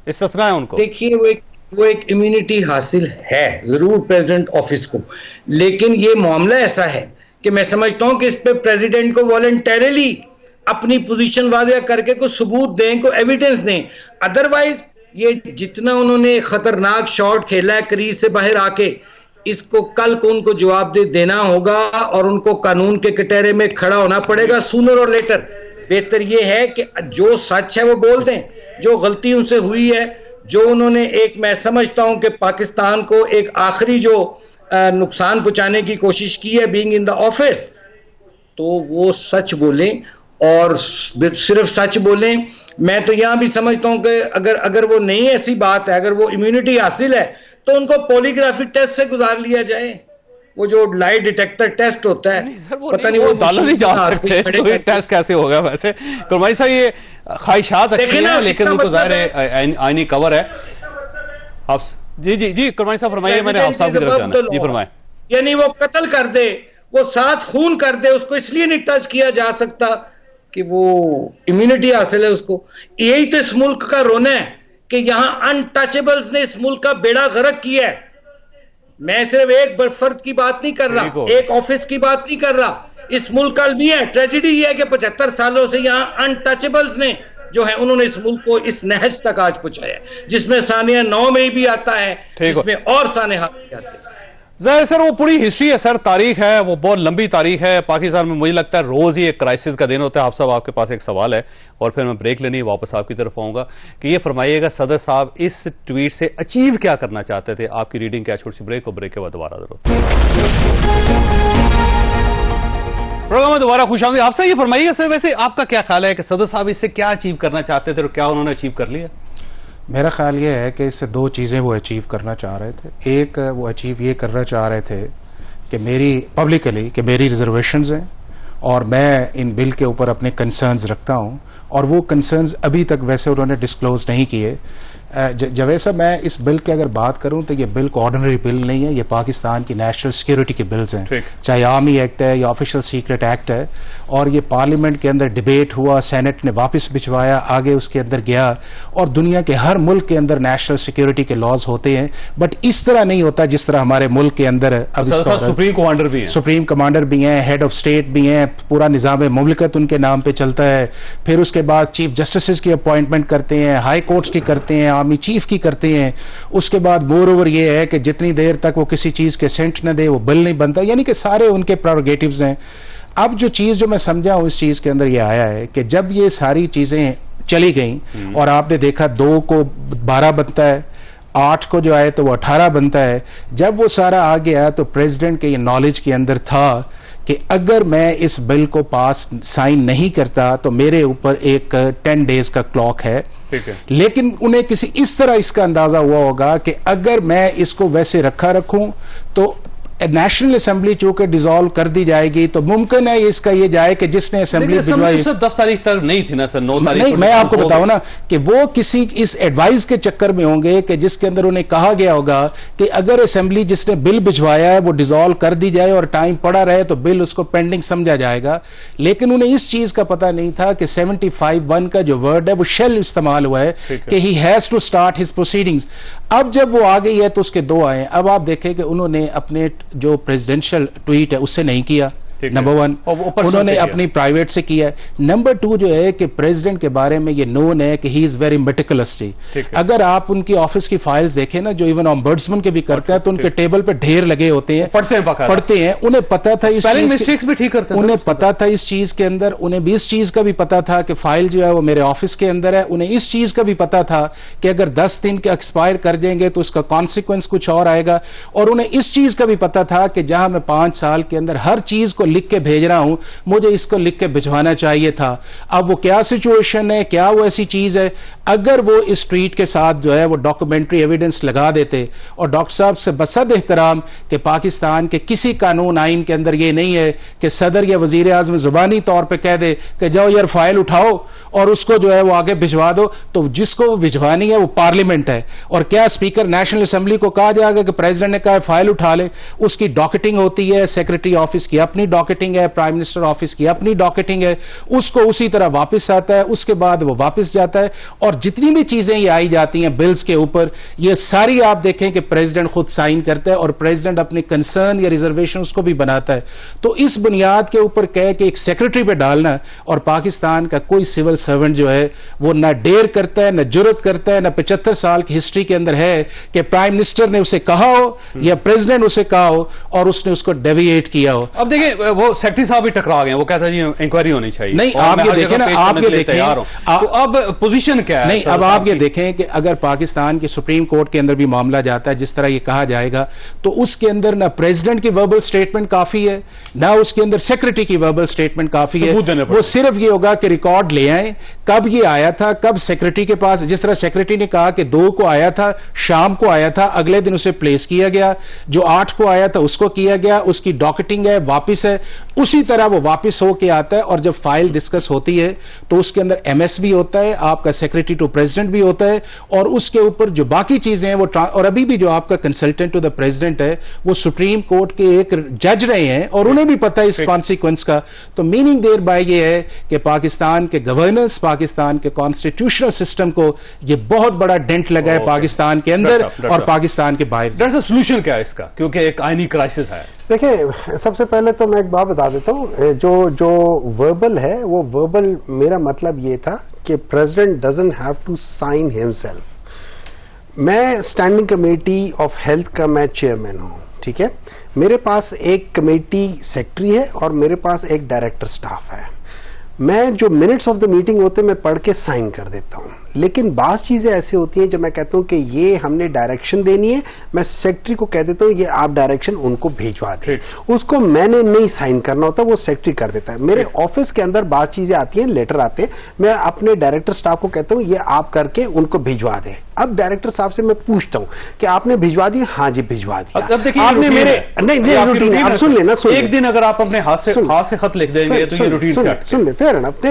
इस्तिस्ना है उनको। देखिए वो एक इम्यूनिटी हासिल है जरूर प्रेसिडेंट ऑफिस को, लेकिन ये मामला ऐसा है कि मैं समझता हूं कि इस पे प्रेसिडेंट को वॉलंटरीली अपनी पोजीशन वाज़ेह करके कोई सबूत दें, कोई एविडेंस दें। अदरवाइज ये जितना उन्होंने खतरनाक शॉट खेला है क्रीज से बाहर आके, इसको कल को उनको जवाब देना होगा और उनको कानून के कटहरे में खड़ा होना पड़ेगा सूनर और लेटर। बेहतर ये है कि जो सच है वो बोल दें, जो गलती उनसे हुई है, जो उन्होंने एक, मैं समझता हूं कि पाकिस्तान को एक आखिरी जो नुकसान पहुंचाने की कोशिश की है बीइंग इन द ऑफिस, तो वो सच बोलें और सिर्फ सच बोलें। मैं तो यहां भी समझता हूं कि अगर वो नहीं ऐसी बात है, अगर वो इम्यूनिटी हासिल है, तो उनको पॉलीग्राफी टेस्ट से गुजार लिया जाए। वो जो लाई डिटेक्टर टेस्ट होता है, पता नहीं वो डाला नहीं जा सकते, तो टेस्ट कैसे होगा? वैसे कुरमाई साहब ये ख्वाहिशात अच्छी हैं, लेकिन उनको जाहिर है आईनी कवर है। आप जी कुरमाई साहब फरमाइए, मैंने आप साहब की तरफ जाना जी, फरमाएं। यानी वो कत्ल कर दे, वो 7 खून कर दे, उसको इसलिए नहीं टच किया जा सकता कि वो इम्यूनिटी हासिल है उसको। यही तो इस मुल्क का रोना है कि यहां अनटचेबल्स ने इस मुल्क का बेड़ा गर्क किया है। मैं सिर्फ एक फर्द की बात नहीं कर रहा, एक ऑफिस की बात नहीं कर रहा, इस मुल्क का भी है। ट्रेजेडी ये है कि 75 सालों से यहां अनटचेबल्स ने जो है उन्होंने इस मुल्क को इस नहज तक आज पहुंचाया, जिसमें सानिया 9 में भी आता है, जिसमें और साने हाथ भी आते हैं। ज़ाहिर सर वो पूरी हिस्ट्री है सर, तारीख है, वो बहुत लंबी तारीख है पाकिस्तान में। मुझे लगता है रोज ही एक क्राइसिस का दिन होता है। आप साहब, आपके पास एक सवाल है और फिर मैं ब्रेक लेने वापस आपकी तरफ आऊंगा कि ये फरमाइएगा सदर साहब इस ट्वीट से अचीव क्या करना चाहते थे? आपकी रीडिंग क्या? छोटी सी ब्रेक, और ब्रेक के बाद दोबारा जरूर प्रोग्राम में दोबारा खुशामदीद। आपसे ये फरमाइएगा सर, वैसे आपका क्या ख्याल है कि सदर साहब इससे क्या अचीव करना चाहते थे और क्या उन्होंने अचीव कर लिया? मेरा ख्याल ये है कि इससे 2 चीज़ें वो अचीव करना चाह रहे थे। एक, वो अचीव ये करना चाह रहे थे कि मेरी रिजर्वेशंस हैं और मैं इन बिल के ऊपर अपने कंसर्न्स रखता हूं, और वो कंसर्न्स अभी तक वैसे उन्होंने डिस्क्लोज नहीं किए। जवेद साहब, मैं इस बिल की अगर बात करूं तो ये बिल ऑर्डिनरी बिल नहीं है, ये पाकिस्तान की नेशनल सिक्योरिटी के बिल्स हैं, चाहे आर्मी एक्ट है या ऑफिशियल सीक्रेट एक्ट है। और ये पार्लियामेंट के अंदर डिबेट हुआ, सेनेट ने वापस भिजवाया, आगे उसके अंदर गया, और दुनिया के हर मुल्क के अंदर नेशनल सिक्योरिटी के लॉज होते हैं, बट इस तरह नहीं होता जिस तरह हमारे मुल्क के अंदर। अब सुप्रीम कमांडर भी हैं, हेड ऑफ स्टेट भी हैं, पूरा निज़ाम मुमलिकत उनके नाम पे चलता है। फिर उसके बाद चीफ जस्टिस की अपॉइंटमेंट करते हैं, हाई कोर्ट्स की करते हैं, आर्मी चीफ की करते हैं। उसके बाद मोर ओवर ये है कि जितनी देर तक वो किसी चीज के सेंट न दे वो बिल नहीं बनता, यानी कि सारे उनके प्रेरोगेटिव्स हैं। अब जो चीज जो मैं समझा हूं इस चीज के अंदर ये आया है कि जब ये सारी चीजें चली गई और आपने देखा 2 को 12 बनता है, 8 को जो आए तो वो 18 बनता है, जब वो सारा आ गया तो प्रेसिडेंट के ये नॉलेज के अंदर था कि अगर मैं इस बिल को पास साइन नहीं करता तो मेरे ऊपर एक 10 डेज का क्लॉक है। लेकिन उन्हें किसी इस तरह इसका अंदाजा हुआ होगा कि अगर मैं इसको वैसे रखूं तो नेशनल असेंबली चूंकि डिसॉल्व कर दी जाएगी तो मुमकिन है इसका ये जाए कि जिसने असेंबली भिजवाई 10 तारीख तक नहीं थी ना सर, 9 तारीख नहीं, मैं आपको बताऊं ना कि वो किसी इस एडवाइस के चक्कर में होंगे कि जिसके अंदर उन्हें कहा गया होगा कि अगर असेंबली जिसने बिल भिजवाया है वो डिसॉल्व कर दी जाए और टाइम पड़ा रहे तो बिल उसको पेंडिंग समझा जाएगा। लेकिन उन्हें इस चीज का पता नहीं था कि 75(1) का जो वर्ड है वो शेल इस्तेमाल हुआ है कि he has to start his proceedings. अब जब वो आ गई है तो उसके दो आए। अब आप देखें कि उन्होंने अपने जो प्रेसिडेंशियल ट्वीट है उससे नहीं किया, नंबर 1, उन्होंने अपनी प्राइवेट से किया है। नंबर 2 जो है कि प्रेसिडेंट के बारे में ये नोन है कि ही इज वेरी मेटिकुलस। अगर आप उनकी ऑफिस की फाइल्स देखें ना, जो इवन ऑम्बर्ड्समैन के भी करते हैं, तो उनके टेबल पे ढेर लगे होते हैं, पढ़ते हैं। उन्हें पता था इस मिस्टेक्स भी ठीक करते हैं, उन्हें पता था इस चीज के अंदर, उन्हें भी इस चीज का भी पता था कि फाइल जो है वो मेरे ऑफिस के अंदर है। उन्हें इस चीज का भी पता था कि अगर 10 दिन के एक्सपायर कर देंगे तो उसका कॉन्सिक्वेंस कुछ और आएगा। और उन्हें इस चीज का भी पता था कि जहां मैं 5 साल के अंदर हर चीज को लिख के भेज रहा हूं, मुझे इसको लिख के भिजवाना चाहिए था। अब वो क्या सिचुएशन है, क्या वो ऐसी चीज है, अगर वो इस ट्वीट के साथ जो है वो डॉक्यूमेंट्री एविडेंस लगा देते और डॉक्टर साहब से बसद एहतराम कि पाकिस्तान के किसी कानून आइन के अंदर ये नहीं है कि सदर या वजीर आज़म जुबानी तौर पे कह दे कि जाओ यार फाइल उठाओ और उसको जो है वो आगे भिजवा दो, तो जिसको वो भिजवानी है वो पार्लियामेंट है। और क्या स्पीकर नेशनल असेंबली को कहा जाएगा कि प्रेसिडेंट ने कहा फाइल उठा ले? उसकी डॉकेटिंग होती है, सेक्रेटरी ऑफिस की अपनी डॉकेटिंग है, प्राइम मिनिस्टर ऑफिस की अपनी डॉकेटिंग है, उसको उसी तरह वापस आता है, उसके बाद वो वापस जाता है। और जितनी भी चीजें ये आई जाती हैं बिल्स के ऊपर, ये सारी आप देखें कि प्रेसिडेंट खुद साइन करता है और प्रेसिडेंट अपने कंसर्न या रिजर्वेशन उसको भी बनाता है। तो इस बुनियाद के ऊपर कह के एक सेक्रेटरी पे डालना, और पाकिस्तान का कोई सिविल सर्वेंट जो है वो ना डेयर करता है, ना जुर्रत करता है, ना 75 साल की हिस्ट्री के अंदर है कि प्राइम मिनिस्टर ने उसे कहा हो या प्रेसिडेंट उसे कहा हो और उसने उसको डेविएट किया हो। अब देखिए वो सेक्रेटरी साहब भी टकरा गए, वो कहता है जी इंक्वायरी होनी चाहिए। नहीं, आप ये देखें ना, आप ये देखें तो अब पोजीशन क्या है? नहीं, अब आप ये देखें कि अगर पाकिस्तान के सुप्रीम कोर्ट के अंदर भी मामला जाता है जिस तरह ये कहा जाएगा, तो उसके अंदर ना प्रेसिडेंट की वर्बल स्टेटमेंट काफी है, ना उसके अंदर सेक्रेटरी की वर्बल स्टेटमेंट काफी है। वो सिर्फ ये होगा कि रिकॉर्ड ले आए कब ये आया था, कब सेक्रेटरी के पास, जिस तरह सेक्रेटरी ने कहा कि 2 को आया था, शाम को आया था, अगले दिन उसे प्लेस किया गया, जो 8 को आया था उसको किया गया, उसकी डॉकेटिंग है, वापिस है, उसी तरह वो वापस होके आता है। और जब फाइल डिस्कस होती है तो उसके अंदर एमएस भी होता है, आपका सेक्रेटरी टू प्रेसिडेंट भी होता है, और उसके ऊपर जो बाकी चीजें हैं वो और अभी भी जो आपका कंसल्टेंट टू द प्रेसिडेंट है वो सुप्रीम कोर्ट के एक जज रहे हैं और उन्हें भी पता है इस कॉन्सिक्वेंस का। तो मीनिंग देयर बाय ये है कि पाकिस्तान के गवर्नेंस, पाकिस्तान के कॉन्स्टिट्यूशनल सिस्टम को ये बहुत बड़ा डेंट लगा है पाकिस्तान के अंदर और पाकिस्तान के बाहर। सोल्यूशन क्या है इसका, क्योंकि एक आईनी क्राइसिस है? देखिए, सबसे पहले तो मैं एक बात बता देता हूँ, जो वर्बल है वो वर्बल, मेरा मतलब ये था कि president doesn't have to sign himself. मैं स्टैंडिंग कमेटी ऑफ हेल्थ का मैं चेयरमैन हूँ, ठीक है। मेरे पास एक कमेटी सेक्रेटरी है और मेरे पास एक डायरेक्टर स्टाफ है। मैं जो मिनट्स ऑफ द मीटिंग होते हैं मैं पढ़ के साइन कर देता हूँ, लेकिन बात चीज़ें ऐसी होती हैं जब मैं कहता हूँ कि ये हमने डायरेक्शन देनी है, मैं सेक्रेटरी को कह देता हूँ ये आप डायरेक्शन उनको भिजवा दें, उसको मैंने नहीं साइन करना होता, वो सेक्रेटरी कर देता है। मेरे ऑफिस के अंदर बात चीज़ें आती हैं, लेटर आते हैं, मैं अपने डायरेक्टर स्टाफ को कहता हूँ ये आप करके उनको भिजवा दें। अब डायरेक्टर साहब से मैं पूछता हूँ कि आपने भिजवा दिया? हाँ जी भिजवा दिया। आपने मेरे नहीं रूटीन है, अब सुन लेना, एक दिन अगर आप अपने हाथ से खत लिख देंगे तो ये रूटीन सुन ले, फेयर एनफ।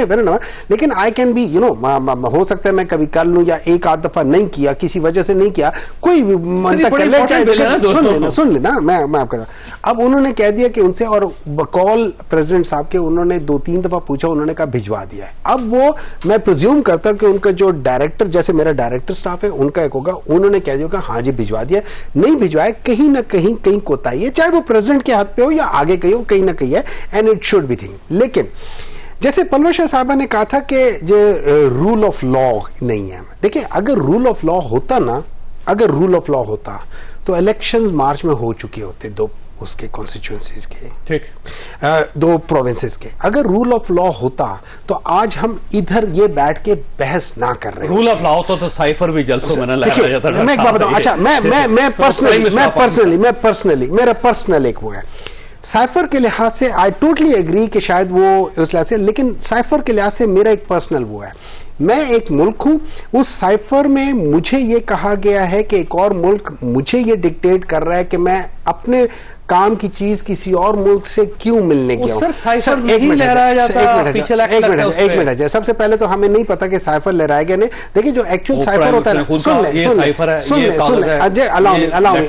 लेकिन आई कैन बी हो सकता है मैं कभी कर लूं या एक आध दफा नहीं किया, किसी वजह से नहीं किया, कोई मन तक कर ले, चाहे सुन लेना मैं आपका। अब उन्होंने कह दिया कि उनसे, और कॉल प्रेसिडेंट साहब के उन्होंने 2-3 दफा पूछा, उन्होंने कहा भिजवा दिया है। अब वो मैं प्रिज्यूम करता हूं कि उनका जो डायरेक्टर, जैसे मेरा डायरेक्टर स्टाफ है उनका एक होगा, उन्होंने कह दिया हाँ जी भिजवा दिया। नहीं भिजवाया, कहीं ना कहीं कोताही है, चाहे वो प्रेसिडेंट के हाथ पे हो या आगे कहीं ना कहीं है, and it should be thing. लेकिन जैसे पलवर शाह साहबा ने कहा था कि जो रूल ऑफ लॉ नहीं है, देखिए अगर रूल ऑफ लॉ होता ना, अगर रूल ऑफ लॉ होता तो इलेक्शंस मार्च में हो चुके होते, 2 उसके कॉन्स्टिट्यूएंसीज के, ठीक, 2 प्रोविंसेस के। अगर रूल ऑफ लॉ होता तो आज हम इधर ये बैठ के बहस ना कर रहे। रूल ऑफ लॉ होता तो साइफर भी जलसों में ना लगाया जाता। मैं एक बात बताऊं, अच्छा मैं पर्सनली मेरा पर्सनल एक वो है, साइफर के लिहाज से आई टोटली एग्री कि शायद वो उस लिहाज से, लेकिन साइफर के लिहाज से मेरा एक पर्सनल वो है, मैं एक मुल्क हूं, उस साइफर में मुझे ये कहा गया है कि एक और मुल्क मुझे ये डिक्टेट कर रहा है कि मैं अपने काम की चीज किसी और मुल्क से क्यों मिलने गया हूं? सर नहीं लहराया जाता, एक मिनट है। सबसे पहले तो हमें नहीं पता कि साइफर लहराया गया नहीं। देखिए जो एक्चुअल साइफर होता है ना,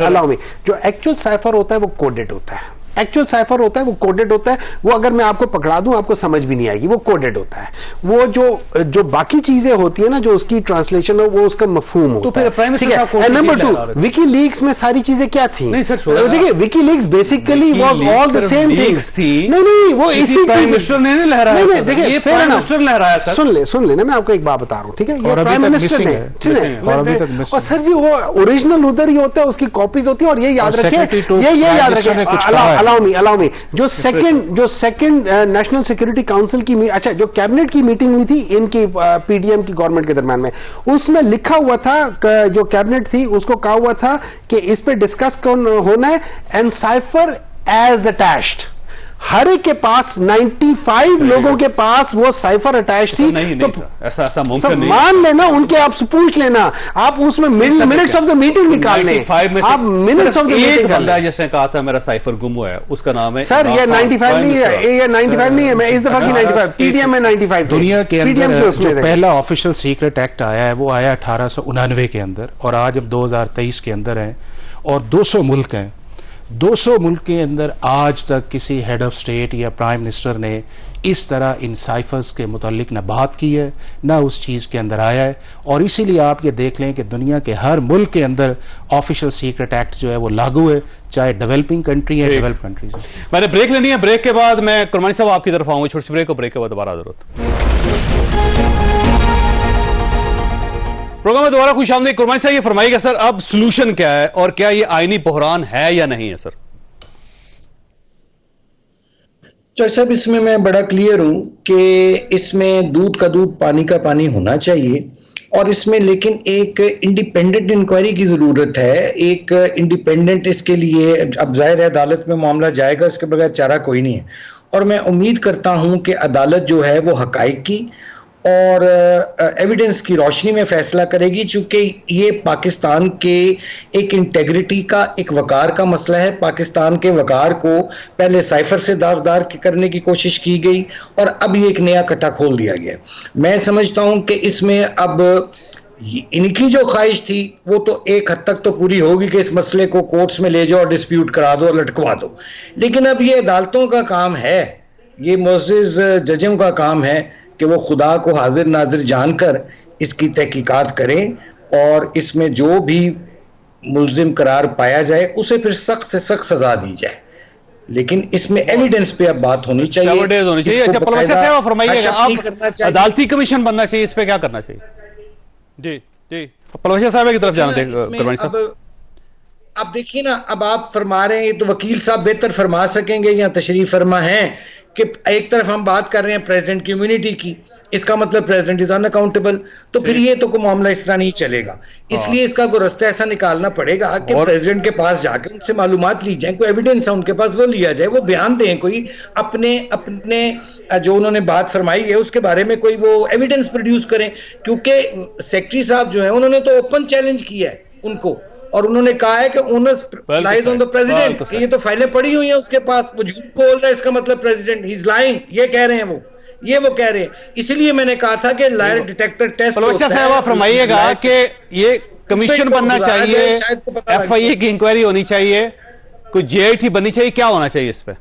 अलाउ मी, जो एक्चुअल साइफर होता है वो कोडेड होता है। एक्चुअल साइफर होता है वो कोडेड होता है। वो अगर मैं आपको पकड़ा दूं आपको समझ भी नहीं आएगी, वो कोडेड होता है। वो जो बाकी चीजें होती है ना, जो उसकी ट्रांसलेशन है, वो उसका मफहूम होता है, ठीक है। नंबर 2, विकी लीक्स में सारी चीजें क्या थी? देखिए Vicky leaks basically was all the same things थी। नहीं, वो इसी चीज ने लहराया। नहीं, देखिए प्राइम मिनिस्टर लहराया। सुन ले ना, मैं आपको एक बात बता रहा हूं, ठीक है। ये प्राइम मिनिस्टर ने, ठीक है। और सर जी वो ओरिजिनल उधर ही होता है, उसकी कॉपीज होती है। और ये याद रखिए, ये याद रखिए, अलाउ मी, जो सेकंड नेशनल सिक्योरिटी काउंसिल की, अच्छा जो कैबिनेट की मीटिंग हुई थी इनकी पीडीएम की गवर्नमेंट के दरमियान में, उसमें लिखा हुआ था, जो कैबिनेट थी उसको कहा हुआ था कि इस पे डिस्कस होना है, एंड साइफर एज अटैच्ड। हर एक के पास 95 लोगों के पास वो साइफर अटैच थी। तो ऐसा मुमकिन नहीं, मान लेना उनके, आप पूछ लेना, आप उसमें मिनट्स ऑफ द मीटिंग निकाल लें। आप मिनट्स ऑफ द मीटिंग बंदा जिसने कहा था मेरा साइफर गुम हुआ है, उसका नाम है सर, ये 95 नहीं है, ये 95 नहीं है, मैं इस दफा की 95 पीडीएम में 95 दुनिया के अंदर जो पहला ऑफिशियल सीक्रेट एक्ट आया है वो आया 1899 के अंदर, और आज अब 2023 के अंदर है, और 200 मुल्क हैं। 200 मुल्क के अंदर आज तक किसी हेड ऑफ स्टेट या प्राइम मिनिस्टर ने इस तरह इन साइफर्स के मुतालिक न बात की है, न उस चीज़ के अंदर आया है। और इसीलिए आप ये देख लें कि दुनिया के हर मुल्क के अंदर ऑफिशियल सीक्रेट एक्ट जो है वो लागू है, चाहे डेवलपिंग कंट्री है, डेवलप कंट्रीज है। मैंने ब्रेक लेनी है, ब्रेक के बाद मैं कुरबानी साहब आपकी तरफ आऊंगा, छोटी सी ब्रेक, और ब्रेक के बाद दोबारा जरूरत प्रोग्राम में दोबारा खुश आमदीद। कुरबानी साहब ये फरमाइएगा सर, अब सोल्यूशन क्या है, और क्या ये आईनी बहरान है या नहीं है सर? साहब इसमें मैं बड़ा क्लियर हूं कि इसमें दूध का दूध पानी का पानी होना चाहिए, और इसमें लेकिन एक इंडिपेंडेंट इंक्वायरी की जरूरत है। एक इंडिपेंडेंट इसके लिए, अब जाहिर है अदालत में मामला जाएगा, उसके बगैर चारा कोई नहीं है। और मैं उम्मीद करता हूं कि अदालत जो है वो हकाइक की और एविडेंस की रोशनी में फैसला करेगी, चूंकि ये पाकिस्तान के एक इंटेग्रिटी का, एक वकार का मसला है। पाकिस्तान के वकार को पहले साइफर से दावदार करने की कोशिश की गई, और अब ये एक नया कट्टा खोल दिया गया। मैं समझता हूं कि इसमें अब इनकी जो ख्वाहिश थी वो तो एक हद तक तो पूरी होगी कि इस मसले को कोर्ट्स में ले जाओ और डिस्प्यूट करा दो और लटकवा दो, लेकिन अब ये अदालतों का काम है, ये मुअज़्ज़िज़ जजों का काम है कि वो खुदा को हाजिर नाजिर जानकर इसकी तहकीकात करें, और इसमें जो भी मुल्जिम करार पाया जाए उसे फिर सख्त से सख्त सजा दी जाए। लेकिन इसमें एविडेंस पे अब बात होनी चाहिए। अदालती कमीशन बनना चाहिए, इस पे क्या करना चाहिए? जी पलवशिया साहब की तरफ जाना। अब देखिए ना, अब आप फरमा रहे हैं, ये तो वकील साहब बेहतर फरमा सकेंगे या तशरीफ फरमा हैं, कि एक तरफ हम बात कर रहे हैं प्रेसिडेंट की इम्यूनिटी की, इसका मतलब प्रेसिडेंट इज अनअकाउंटेबल, तो फिर ये तो कोई मामला इस तरह नहीं चलेगा। इसलिए इसका कोई रास्ता ऐसा निकालना पड़ेगा कि प्रेसिडेंट के पास जाके उनसे मालूमात ली जाए, कोई एविडेंस है उनके पास वो लिया जाए, वो बयान दें, कोई अपने जो उन्होंने बात फरमाई है उसके बारे में कोई वो एविडेंस प्रोड्यूस करें। क्योंकि सेक्रेटरी साहब जो है उन्होंने तो ओपन चैलेंज किया है उनको, और उन्होंने कहा है कि owners lies on the president, कि ये तो फाइलें पड़ी हुई हैं उसके पास, वो झूठ बोल रहा है, इसका मतलब प्रेसिडेंट ही इज लाइंग, ये कह रहे हैं वो कह रहे हैं। इसलिए मैंने कहा था कि लायर डिटेक्टर टेस्ट फरमाइएगा कि ये कमीशन बनना चाहिए, एफआईए की इंक्वायरी होनी चाहिए, कोई जेआईटी बननी चाहिए, क्या होना चाहिए इस पे?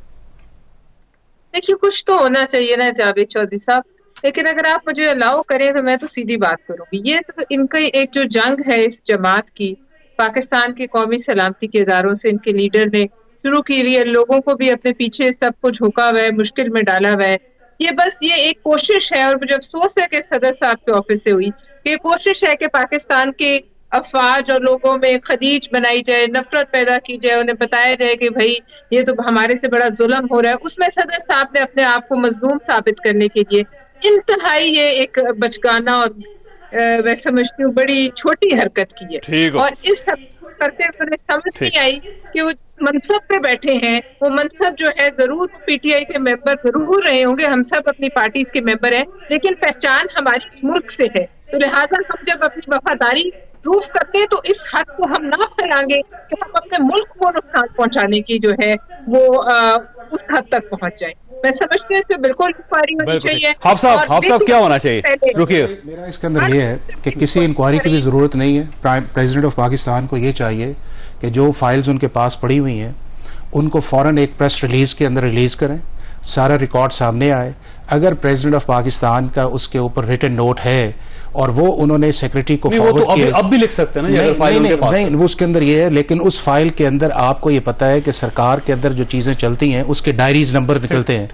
देखिए कुछ तो होना चाहिए ना जावेद चौधरी साहब, लेकिन अगर आप मुझे अलाउ करें तो मैं तो सीधी बात करूंगी। ये तो इनका एक जो जंग है इस जमात की, पाकिस्तान के कौमी सलामती के इदारों से इनके लीडर ने शुरू की हुई है, लोगों को भी अपने पीछे सबको झोंका हुआ है, मुश्किल में डाला हुआ है। ये एक कोशिश है, और मुझे अफसोस है कि सदर साहब के ऑफिस से हुई, कि कोशिश है कि पाकिस्तान के अफवाज और लोगों में खदीज बनाई जाए, नफरत पैदा की जाए, उन्हें बताया जाए कि भाई ये तो हमारे से बड़ा जुल्म हो रहा है। उसमें सदर साहब ने अपने आप को मजलूम साबित करने के लिए इंतहाई ये एक बचकाना और मैं समझती हूँ बड़ी छोटी हरकत की है, और इस करके मुझे समझ नहीं आई कि वो जिस मनसब पे बैठे हैं वो मनसब जो है, जरूर पीटीआई के मेंबर जरूर रहे होंगे, हम सब अपनी पार्टीज के मेंबर हैं, लेकिन पहचान हमारी मुल्क से है, तो लिहाजा हम जब अपनी वफादारी پروف کرتے ہیں تو اس حد کو ہم نہ پھیلائیں گے کہ ہم اپنے ملک کو نقصان پہنچانے کی جو ہے وہ اس حد تک پہنچ جائیں. میں سمجھتی ہوں کہ بالکل انکوائری ہونی چاہیے. حافظ صاحب کیا ہونا چاہیے؟ رکیے، میرا اس کے اندر یہ ہے کہ کسی انکوائری کی بھی ضرورت نہیں ہے. پریزیڈنٹ آف پاکستان کو یہ چاہیے کہ جو فائلز ان کے پاس پڑی ہوئی ہیں ان کو فوراً ایک پریس ریلیز کے اندر ریلیز کریں، سارا ریکارڈ سامنے آئے. اگر پریزیڈنٹ آف پاکستان کا اس کے اوپر ریٹن نوٹ ہے اور وہ انہوں نے سیکریٹری کو فارورڈ کیا، اب بھی لکھ سکتے ہیں نا اگر فائل ان کے پاس نہیں، وہ اس کے اندر یہ ہے، لیکن اس فائل کے اندر آپ کو یہ پتا ہے کہ سرکار کے اندر جو چیزیں چلتی ہیں اس کے ڈائریز نمبر نکلتے ہیں.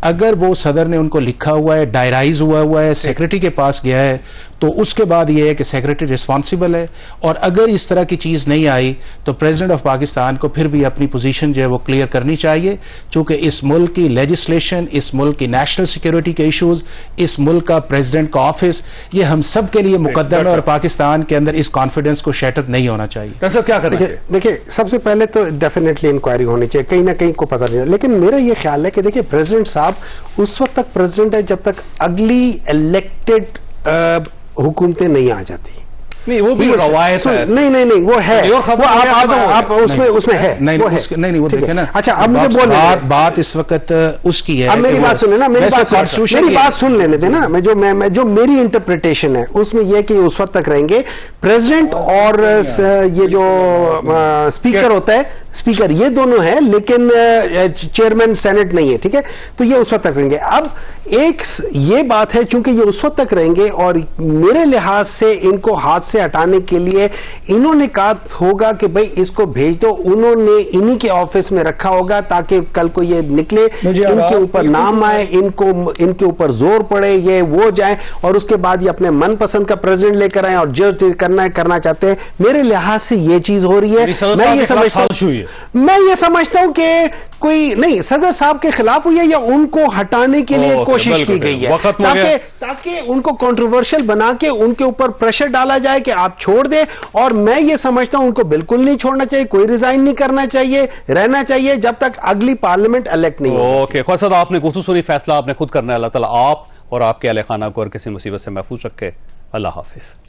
اگر وہ صدر نے ان کو لکھا ہوا ہے، ڈائرائز ہوا ہے، سیکریٹری کے پاس گیا ہے، تو اس کے بعد یہ ہے کہ سیکریٹری رسپانسیبل ہے. اور اگر اس طرح کی چیز نہیں آئی تو پریزیڈنٹ آف پاکستان کو پھر بھی اپنی پوزیشن جو ہے وہ کلیئر کرنی چاہیے، چونکہ اس ملک کی لیجسلیشن، اس ملک کی نیشنل سیکیورٹی کے ایشوز، اس ملک کا پریزیڈنٹ کا آفس، یہ ہم سب کے لیے مقدم ہے اور پاکستان کے اندر اس کانفیڈنس کو شیٹر نہیں ہونا چاہیے. کیا کرنا چاہیے؟ دیکھیں، سب سے پہلے تو ڈیفینیٹلی انکوائری ہونی چاہیے، کہیں نہ کہیں کو پتہ نہیں. لیکن میرا یہ خیال ہے کہ دیکھیں پریزیڈنٹ صاحب اس وقت تک پریزیڈنٹ ہے جب تک اگلی الیکٹڈ حکومتیں نہیں آ جاتی. نہیں، وہ بھی روایت ہے. نہیں وہ ہے، آپ اس میں ہے. نہیں، وہ دیکھیں نا. اچھا، اب مجھے بولنے بات اس وقت اس کی ہے. اب میری بات سنیں نا، میری بات سن لینے دیں نا. جو میری انٹرپریٹیشن ہے اس میں یہ کہ اس وقت تک رہیں گے پریزیڈنٹ اور یہ جو اسپیکر ہوتا ہے، اسپیکر یہ دونوں ہیں، لیکن چیئرمین سینٹ نہیں ہے. ٹھیک ہے، تو یہ اس وقت تک رہیں گے. اب ایک یہ بات ہے، چونکہ یہ اس وقت تک رہیں گے اور میرے لحاظ سے ان کو ہاتھ سے ہٹانے کے لیے انہوں نے کہا ہوگا کہ بھئی اس کو بھیج دو. انہوں نے انہی کے آفس میں رکھا ہوگا تاکہ کل کو یہ نکلے، ان کے اوپر نام آئے، ان کے اوپر زور پڑے، یہ وہ جائیں اور اس کے بعد یہ اپنے من پسند کا پریزیڈنٹ لے کر آئیں اور جو کرنا چاہتے ہیں. میرے لحاظ سے یہ چیز ہو رہی ہے. میں یہ سمجھتا ہوں کہ کوئی نہیں صدر صاحب کے خلاف ہوئی ہے یا ان کو ہٹانے کے لیے کوشش کی گئی ہے تاکہ ان کو کنٹروورشل بنا کے ان کے اوپر پریشر ڈالا جائے کہ آپ چھوڑ دیں. اور میں یہ سمجھتا ہوں ان کو بالکل نہیں چھوڑنا چاہیے، کوئی ریزائن نہیں کرنا چاہیے، رہنا چاہیے جب تک اگلی پارلیمنٹ الیکٹ نہیں ہو. اوکے خواجہ صاحب، آپ نے گفتگو سنی، فیصلہ آپ نے خود کرنا ہے. اللہ تعالیٰ آپ اور آپ کے اہل خانہ کو اور کسی مصیبت سے محفوظ رکھے. اللہ حافظ.